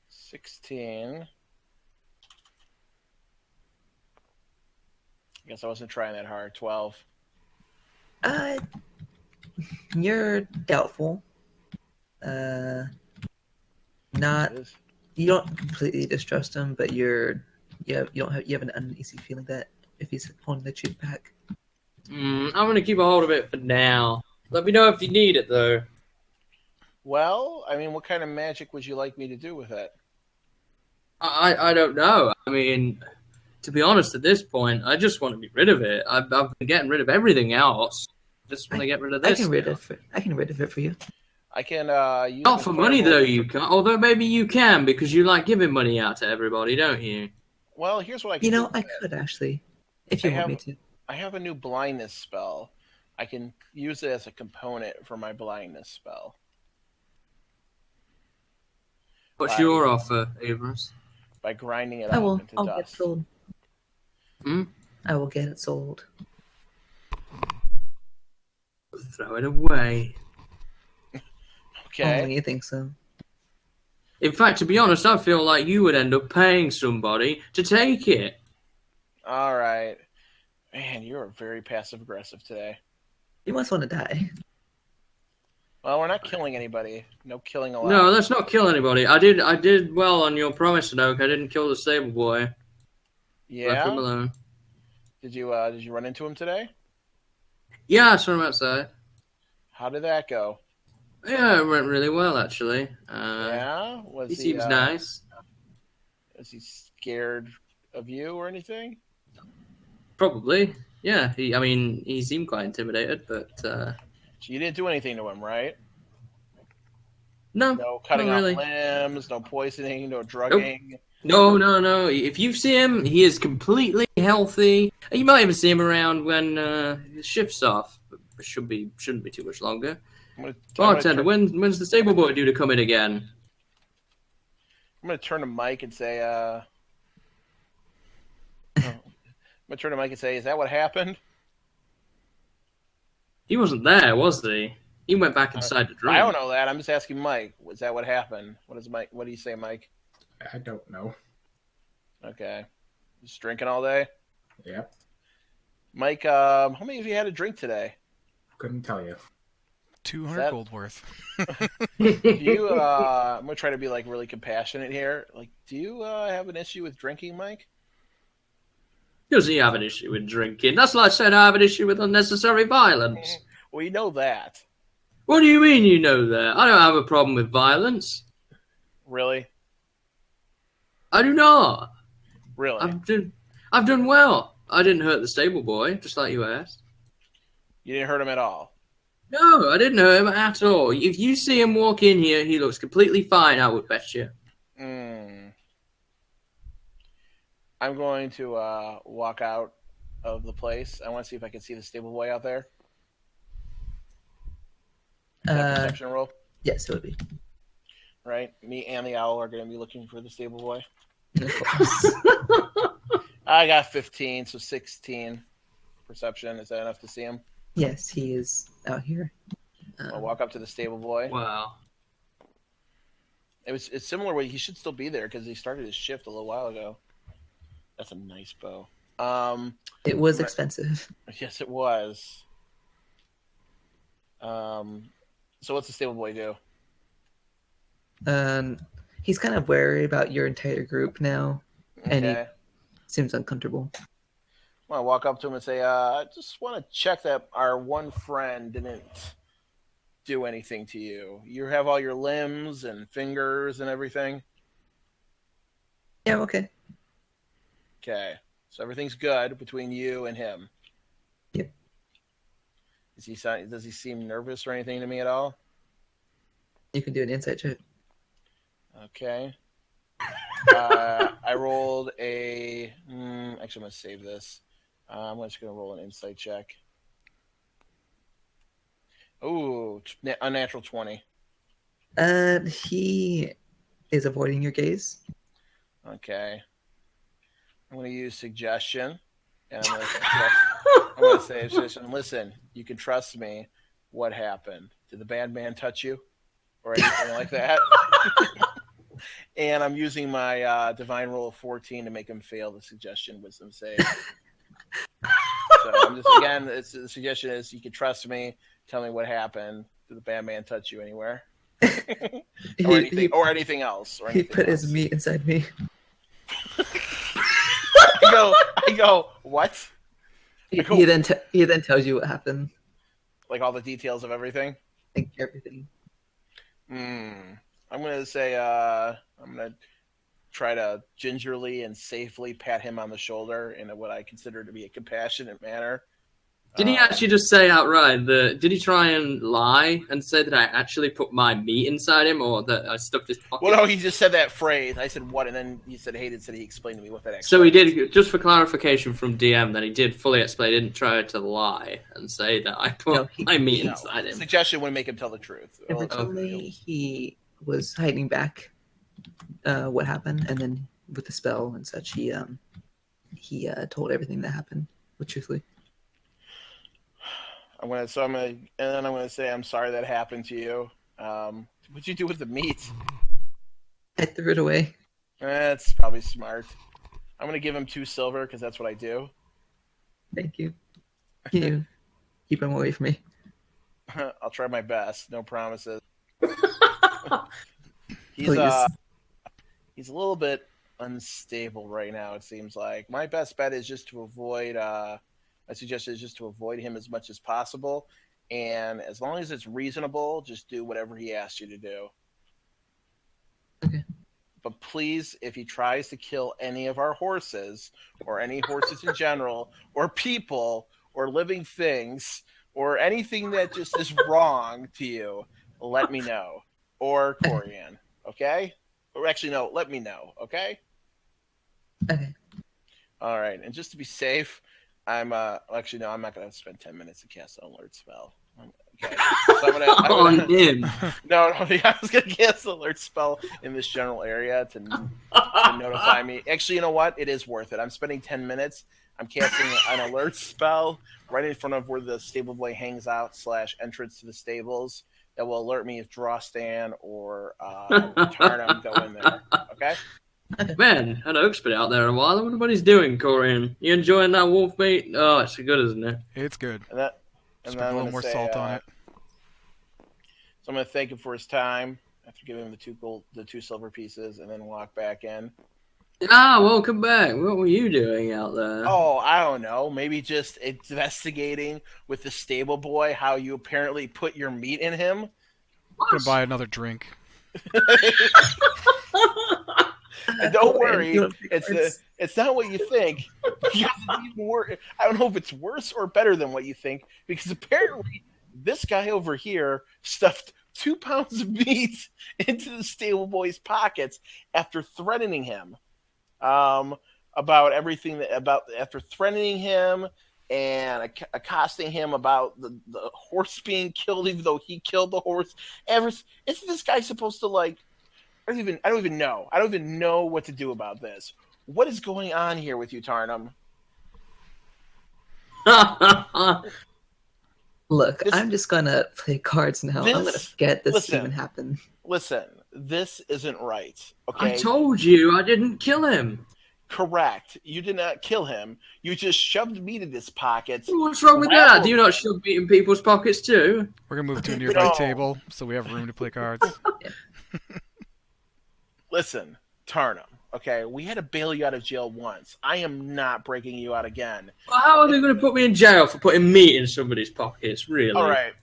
16. I guess I wasn't trying that hard. 12. You're doubtful. Not It is. you don't completely distrust him, but you have an uneasy feeling that if he's holding the truth back. I'm gonna keep a hold of it for now. Let me know if you need it though. Well, I mean, what kind of magic would you like me to do with it? I don't know. I mean, to be honest, at this point, I just want to be rid of it. I've been getting rid of everything else. Just want to get rid of this. I can rid of it for you. I can use Not the for money firebolt though. for- You can't. Although maybe you can because you like giving money out to everybody, don't you? Well, here's what I can You do. know, I could actually, if you I want me have- to. I have a new blindness spell. I can use it as a component for my blindness spell. What's Bye. your offer, Avers? By grinding it I up will. into I'll get it dust. sold. Hmm? I will get it sold. Throw it away. Okay. Only you think so. In fact, to be honest, I feel like you would end up paying somebody to take it. All right. Man, you are very passive aggressive today. You must want to die. Well, we're not killing anybody. No killing allowed. No, let's not kill anybody. I did well on your promise, Oak. I didn't kill the stable boy. Left him Yeah. alone. Did you run into him today? Yeah, I saw him outside. How did that go? Yeah, it went really well actually. Yeah. Was he he seems nice. Was he scared of you or anything? Probably. Yeah. He seemed quite intimidated, but You didn't do anything to him, right? no, No cutting not off really. limbs, no poisoning, no drugging. No. If you see him, he is completely healthy. You might even see him around when the shift's off. It shouldn't be too much longer. Bartender, when's the stable boy due to come in again? I'm gonna turn to Mike and say, is that what happened? He wasn't there, was he? He went back inside to drink. I don't know that. I'm just asking Mike. Was that what happened? What do you say, Mike? I don't know. Okay. Just drinking all day? Yep. Mike, how many of you had a drink today? Couldn't tell you. 200 That- gold worth. Do you, I'm going to try to be like really compassionate here. Like, do you have an issue with drinking, Mike? Does he have an issue with drinking? That's like saying I have an issue with unnecessary violence. We know that. What do you mean you know that? I don't have a problem with violence. Really? I do not. Really? I've done well. I didn't hurt the stable boy, just like you asked. You didn't hurt him at all? No, I didn't hurt him at all. If you see him walk in here, he looks completely fine, I would bet you. I'm going to walk out of the place. I want to see if I can see the stable boy out there. Perception roll. Yes, it would be. Right? Me and the owl are going to be looking for the stable boy. Of course. I got 15, so 16 perception. Is that enough to see him? Yes, he is out here. I'll walk up to the stable boy. Wow. It's similar way. He should still be there because he started his shift a little while ago. That's a nice bow. It was expensive. Yes, it was. So what's the stable boy do? He's kind of wary about your entire group now, and he Okay. seems uncomfortable. I want to walk up to him and say, I just want to check that our one friend didn't do anything to you. You have all your limbs and fingers and everything. Yeah, okay. Okay. So everything's good between you and him. Yep. Does he seem nervous or anything to me at all? You can do an insight check. Okay. I rolled a. Actually, I'm gonna save this. I'm just gonna roll an insight check. Ooh, unnatural 20. He is avoiding your gaze. Okay. I'm gonna use suggestion, and I'm gonna say, listen, you can trust me. What happened? Did the bad man touch you, or anything like that? And I'm using my divine roll of 14 to make him fail the suggestion wisdom save. So I'm just the suggestion is you can trust me. Tell me what happened. Did the bad man touch you anywhere, or anything else? He put his meat inside me. I go. What? He then tells you what happened. Like all the details of everything. Like everything. I'm gonna say I'm gonna try to gingerly and safely pat him on the shoulder in what I consider to be a compassionate manner. Did he actually just say outright did he try and lie and say that I actually put my meat inside him or that I stuffed his pocket? Well, no, he just said that phrase. I said what, and then he said Hayden said he explained to me what that actually So he did, just for clarification from DM, that he did fully explain, didn't try to lie and say that I put my meat inside him. Suggestion wouldn't make him tell the truth. Originally, he was hiding back what happened, and then with the spell and such, he told everything that happened, truthfully. I'm gonna say I'm sorry that happened to you. What'd you do with the meat? I threw it away. That's probably smart. I'm gonna give him 2 silver because that's what I do. Thank you. Can you keep him away from me? I'll try my best. No promises. He's Please. He's a little bit unstable right now. It seems like my best bet is just to avoid. My suggestion is just to avoid him as much as possible, and as long as it's reasonable, just do whatever he asks you to do. Okay. But please, if he tries to kill any of our horses, or any horses in general, or people, or living things, or anything that just is wrong to you, let me know. Or Corian, okay? Or actually, no, let me know, okay? Okay. All right, and just to be safe, I'm not going to spend 10 minutes to cast an alert spell. Okay. So On him. No, I was going to cast an alert spell in this general area to notify me. Actually, you know what? It is worth it. I'm spending 10 minutes. I'm casting an alert spell right in front of where the stable boy hangs out / entrance to the stables that will alert me if Drawstan or Taarnahm go in there. Okay? Man, I know it's been out there a while. I wonder what he's doing, Corian. You enjoying that wolf meat? Oh, it's good, isn't it? It's good. And Just put a little more salt on it. So I'm going to thank him for his time after giving him the 2 silver pieces, and then walk back in. Welcome back. What were you doing out there? Oh, I don't know. Maybe just investigating with the stable boy how you apparently put your meat in him. I'm gonna buy another drink. And don't worry, it's not what you think. It's even worse. I don't know if it's worse or better than what you think, because apparently this guy over here stuffed 2 pounds of meat into the stable boy's pockets after threatening him about everything after threatening him and accosting him about the horse being killed, even though he killed the horse. Isn't this guy supposed to like? I don't even know. I don't even know what to do about this. What is going on here with you, Taarnahm? Look, I'm just gonna play cards now. I'm gonna forget this even happened. Listen, this isn't right. Okay. I told you I didn't kill him. Correct. You did not kill him. You just shoved meat in his pockets. What's wrong with that? Do you not shove meat in people's pockets too? We're gonna move to a nearby table so we have room to play cards. Listen, Taarnahm, okay, we had to bail you out of jail once. I am not breaking you out again. Well, how are they going to put me in jail for putting meat in somebody's pockets, really? All right.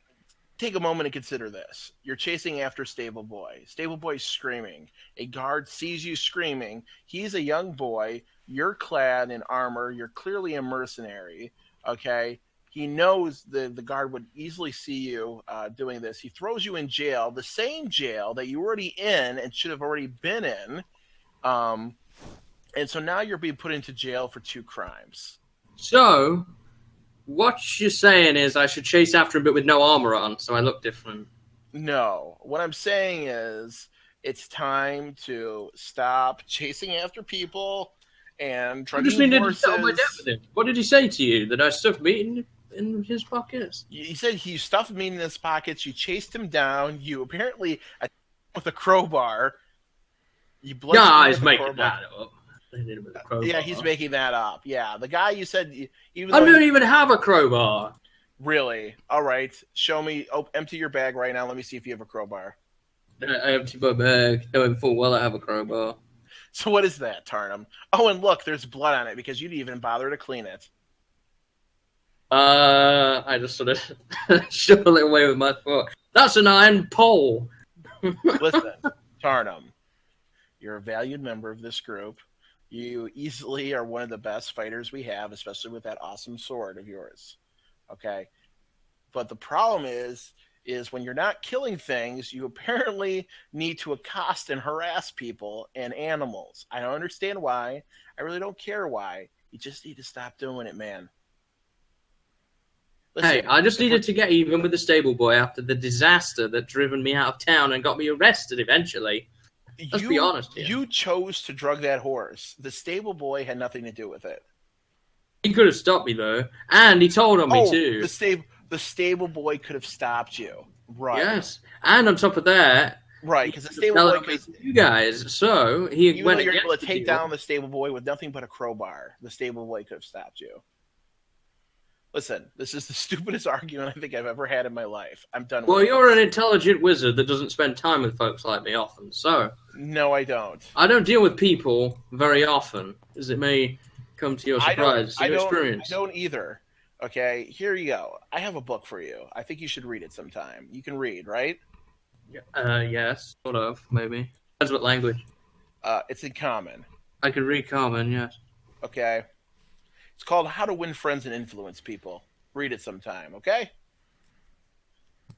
take a moment and consider this. You're chasing after Stable Boy. Stable Boy's screaming. A guard sees you screaming. He's a young boy. You're clad in armor. You're clearly a mercenary. Okay? He knows the guard would easily see you doing this. He throws you in jail, the same jail that you were already in and should have already been in. And so now you're being put into jail for 2 crimes. So, what you're saying is I should chase after him but with no armor on, so I look different. No. What I'm saying is it's time to stop chasing after people and I trying just to needed to horses. settle my debt with him. What did he say to you? That I stuffed meat in his pockets? He said he stuffed meat in his pockets. You chased him down. You apparently attacked him with a crowbar. You bludgeoned him Guys with a making crowbar. that up. They did it with a crowbar. Yeah, he's making that up. Yeah, the guy you said even I though don't even have a crowbar. really. All right, show me. Oh, empty your bag right now. Let me see if you have a crowbar. I emptied my bag, knowing full well I have a crowbar. So what is that, Taarnahm? Oh, and look, there's blood on it because you didn't even bother to clean it. I just sort of shuffle it away with my foot. That's an iron pole. Listen, Taarnahm, you're a valued member of this group. You easily are one of the best fighters we have, especially with that awesome sword of yours. Okay? But the problem is when you're not killing things, you apparently need to accost and harass people and animals. I don't understand why. I really don't care why. You just need to stop doing it, man. Listen, Hey, I just needed to get even with the stable boy after the disaster that driven me out of town and got me arrested eventually. Let's be honest here. You chose to drug that horse. The stable boy had nothing to do with it. He could have stopped me though, and he told on me too. The stable boy could have stopped you. Right. Yes, and on top of that, right, because the he stable was boy telling could, you guys. So he even went though you're able to against the take deal. down the stable boy with nothing but a crowbar, the stable boy could have stopped you. Listen, this is the stupidest argument I think I've ever had in my life. I'm done with Well, it. you're an intelligent wizard that doesn't spend time with folks like me often, so No, I don't. I don't deal with people very often, as it may come to your surprise. I Your don't experience. either. Okay, here you go. I have a book for you. I think you should read it sometime. You can read, right? Yes, sort of, maybe. Depends what language. It's in common. I could read common, yes. Okay. It's called How to Win Friends and Influence People. Read it sometime, okay?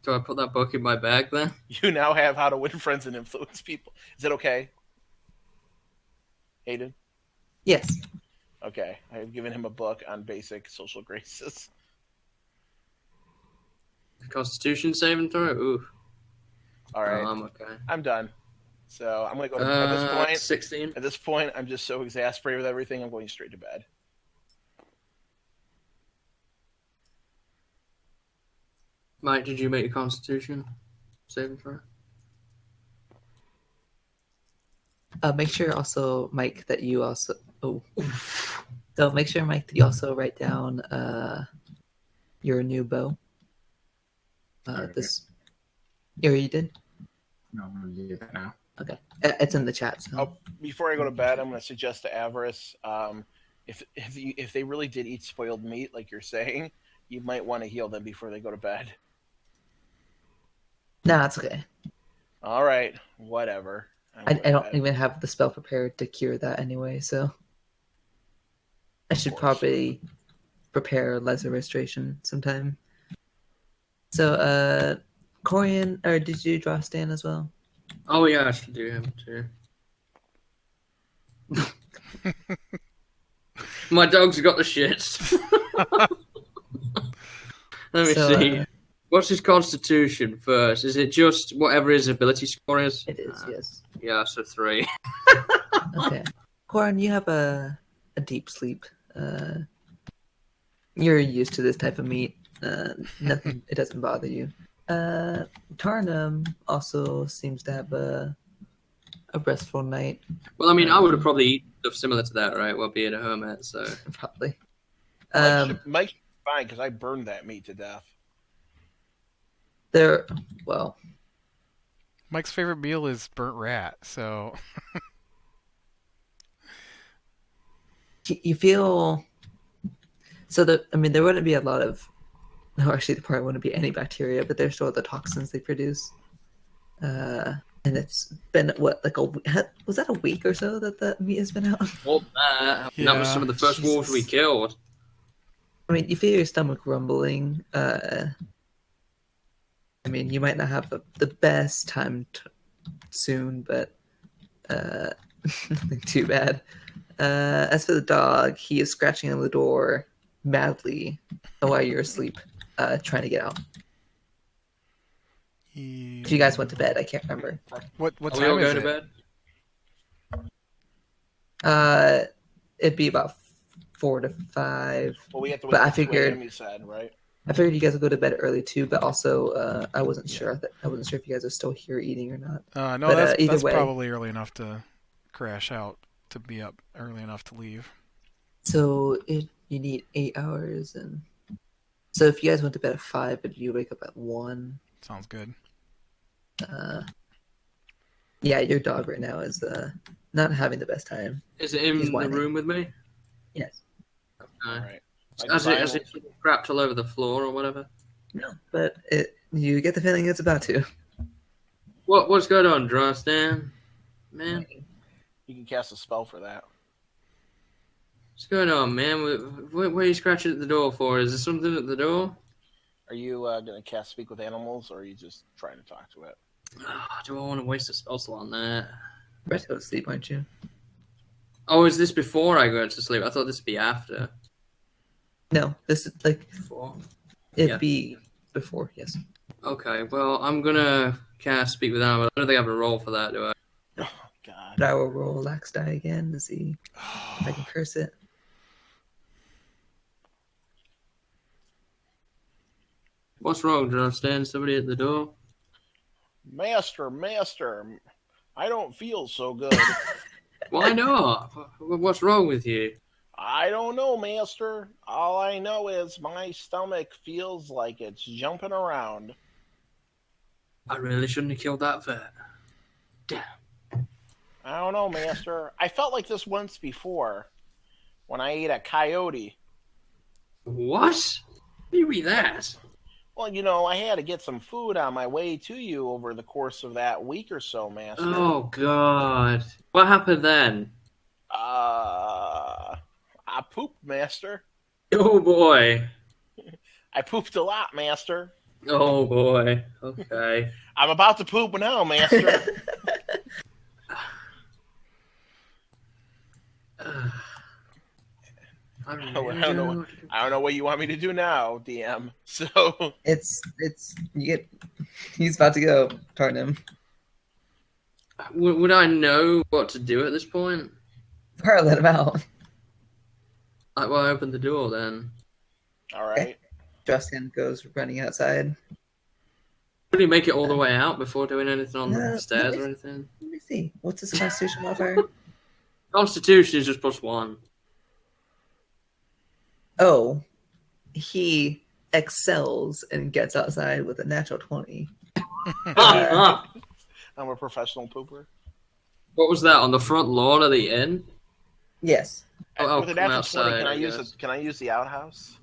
Do I put that book in my bag then? You now have How to Win Friends and Influence People. Is it okay? Hayden? Yes. Okay. I have given him a book on basic social graces. Constitution saving throw? Ooh. All right. Okay. I'm done. So I'm going to go to at this point. 16. At this point, I'm just so exasperated with everything, I'm going straight to bed. Mike, did you make your Constitution saving throw? Make sure also, Mike, that you also. Oh. So make sure, Mike, that you also write down your new bow. This. You already did? No, I'm gonna do that now. Okay. It's in the chat. So. Oh, before I go to bed, I'm going to suggest to Avarice, if they really did eat spoiled meat, like you're saying, you might want to heal them before they go to bed. No, it's okay. All right, whatever. I don't even have the spell prepared to cure that anyway, so I should probably prepare lesser restoration sometime. So, Corian, or did you draw Stan as well? Oh yeah, I should do him too. My dog's got the shits. Let me see. What's his constitution first? Is it just whatever his ability score is? It is, yes. Yeah, so 3. Okay. Corin, you have a deep sleep. You're used to this type of meat. Nothing, it doesn't bother you. Taarnahm also seems to have a restful night. Well, I mean, I would have probably eaten stuff similar to that, right? Well, being a hermit, so. Probably. Mike's fine, because I burned that meat to death. Mike's favorite meal is burnt rat, so you feel so that there wouldn't be a lot of No, actually, there probably wouldn't be any bacteria, but there's still the toxins they produce. And it's been what, like was that a week or so that the meat has been out? Well, that was some of the first wolves we Jesus. killed. I mean, you feel your stomach rumbling. I mean, you might not have the best time soon, but nothing too bad. As for the dog, he is scratching on the door madly while you're asleep, trying to get out. If you guys went to bed, I can't remember. What Are we time all is going to it? bed? It'd be about 4 to 5. Well, we have to wait But I till 2 figured a.m. You said, right? I figured you guys would go to bed early too, but also I wasn't sure if you guys are still here eating or not. No, But either that's way, probably early enough to crash out to be up early enough to leave. so you need 8 hours, and so if you guys went to bed at 5, but you wake up at 1. Sounds good. Yeah, your dog right now is not having the best time. Is it He's in the whining. room with me? Yes. All right. Has it crapped all over the floor or whatever? No, but you get the feeling it's about to. What's going on, Drostan? Man, You can cast a spell for that. what's going on, man? What are you scratching at the door for? Is there something at the door? Are you going to cast Speak with Animals, or are you just trying to talk to it? Do I want to waste a spell slot on that? You're about to go to sleep, aren't you? Oh, is this before I go to sleep? I thought this would be after. No, this is like Before. it'd be before. Yes. Okay, well, I'm gonna cast Speak with Animals. I don't think I have a roll for that, do I? Oh, God. But I will roll Lax die again to see if I can curse it. What's wrong, Drostan? Somebody at the door? Master, I don't feel so good. Why not? What's wrong with you? I don't know, Master. All I know is my stomach feels like it's jumping around. I really shouldn't have killed that vet. Damn. I don't know, Master. I felt like this once before when I ate a coyote. What? What do you mean that? Well, I had to get some food on my way to you over the course of that week or so, Master. Oh, God. What happened then? I pooped, Master. Oh, boy. I pooped a lot, Master. Oh, boy. Okay. I'm about to poop now, Master. I don't know what you want me to do now, DM. So It's he's about to go, Taarnahm. Would I know what to do at this point? Or let him out. Well, I opened the door then. all right. Justin goes running outside. Did he make it all the way out before doing anything on the stairs or anything? Let me see. What's his constitution modifier? Constitution is just +1. Oh, he excels and gets outside with a natural 20. What I'm a professional pooper. was that, on the front lawn of the inn? Yes. Oh, With a come natural outside, 20, I guess. can I use the outhouse?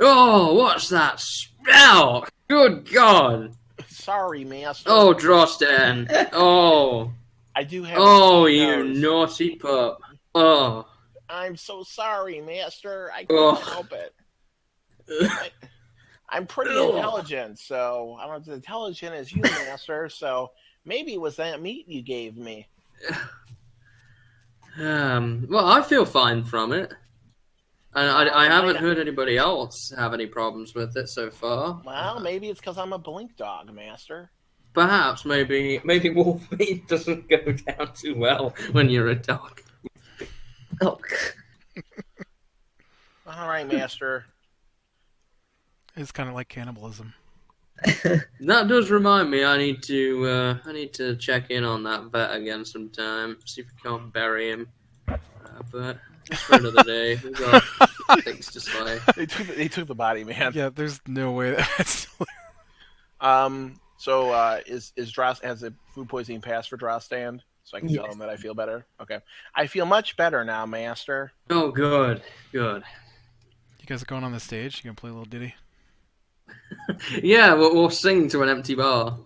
Oh, what's that smell? Good God. Sorry, Master. Oh, Drostan. Oh. I do have. Oh, a you nose. naughty pup. Oh. I'm so sorry, Master. I Ugh. can't help it. I'm pretty Ugh. intelligent, so I'm as intelligent as you, Master. So maybe it was that meat you gave me. Well, I feel fine from it. And I haven't heard anybody else have any problems with it so far. Well, maybe it's because I'm a blink dog, Master. Perhaps, maybe wolf meat doesn't go down too well when you're a dog. Oh, All right, Master. It's kind of like cannibalism. That does remind me. I need to check in on that vet again sometime. See if we can't bury him. But that's for another day. We've got things to say. They took the body, man. Yeah, there's no way that's. So is Dross has a food poisoning pass for Drostan? So I can tell Yes. him that I feel better. Okay, I feel much better now, Master. Oh, good. You guys are going on the stage? You gonna play a little ditty? Yeah, we'll sing to an empty bar.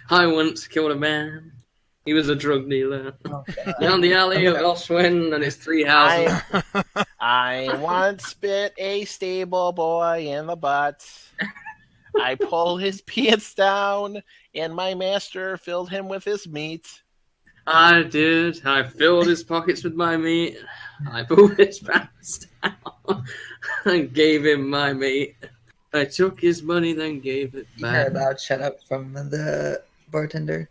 I once killed a man. He was a drug dealer. Down the alley of Elswin and his 3 houses. I once bit a stable boy in the butt. I pulled his pants down, and my master filled him with his meat. I did. I filled his pockets with my meat. I pulled his pants down and gave him my meat. I took his money, then gave it You heard back. loud shut up from the bartender.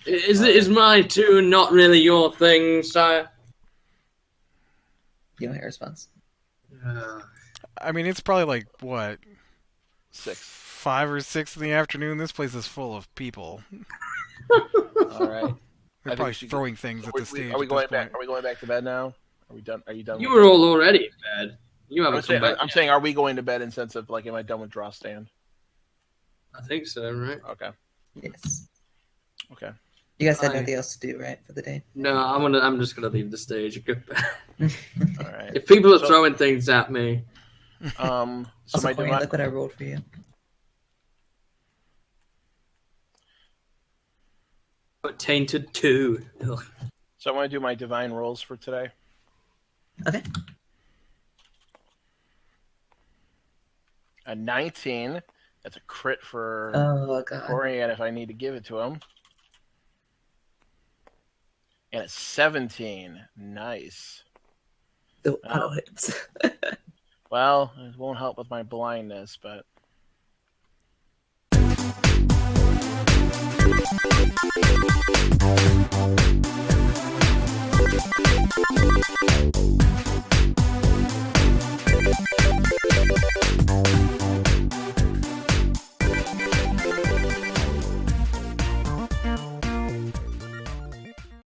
Is my tune not really your thing, sire? You don't hear a response. I mean, it's probably like, what, 6. 5 or 6 in the afternoon? This place is full of people. All right. They're I think probably we should throwing things at the stage. Are we at going this back? point. Are we going back to bed now? Are we done? Are you done? You with were it? all already in bed. You haven't I'm come saying, back. I'm yet. saying, are we going to bed in sense of like, am I done with draw stand? I think so, right? Okay. Yes. Okay. You guys had Hi. nothing else to do, right, for the day? No, I'm just gonna leave the stage and go back. All right. If people are So- throwing things at me, So Also, my Corey, look what I rolled for you. but tainted 2. Ugh. So I'm going to do my divine rolls for today. Okay. A 19. That's a crit for Oh, God. Corey, and if I need to give it to him. And a 17. Nice. The auto hits. Well, it won't help with my blindness, but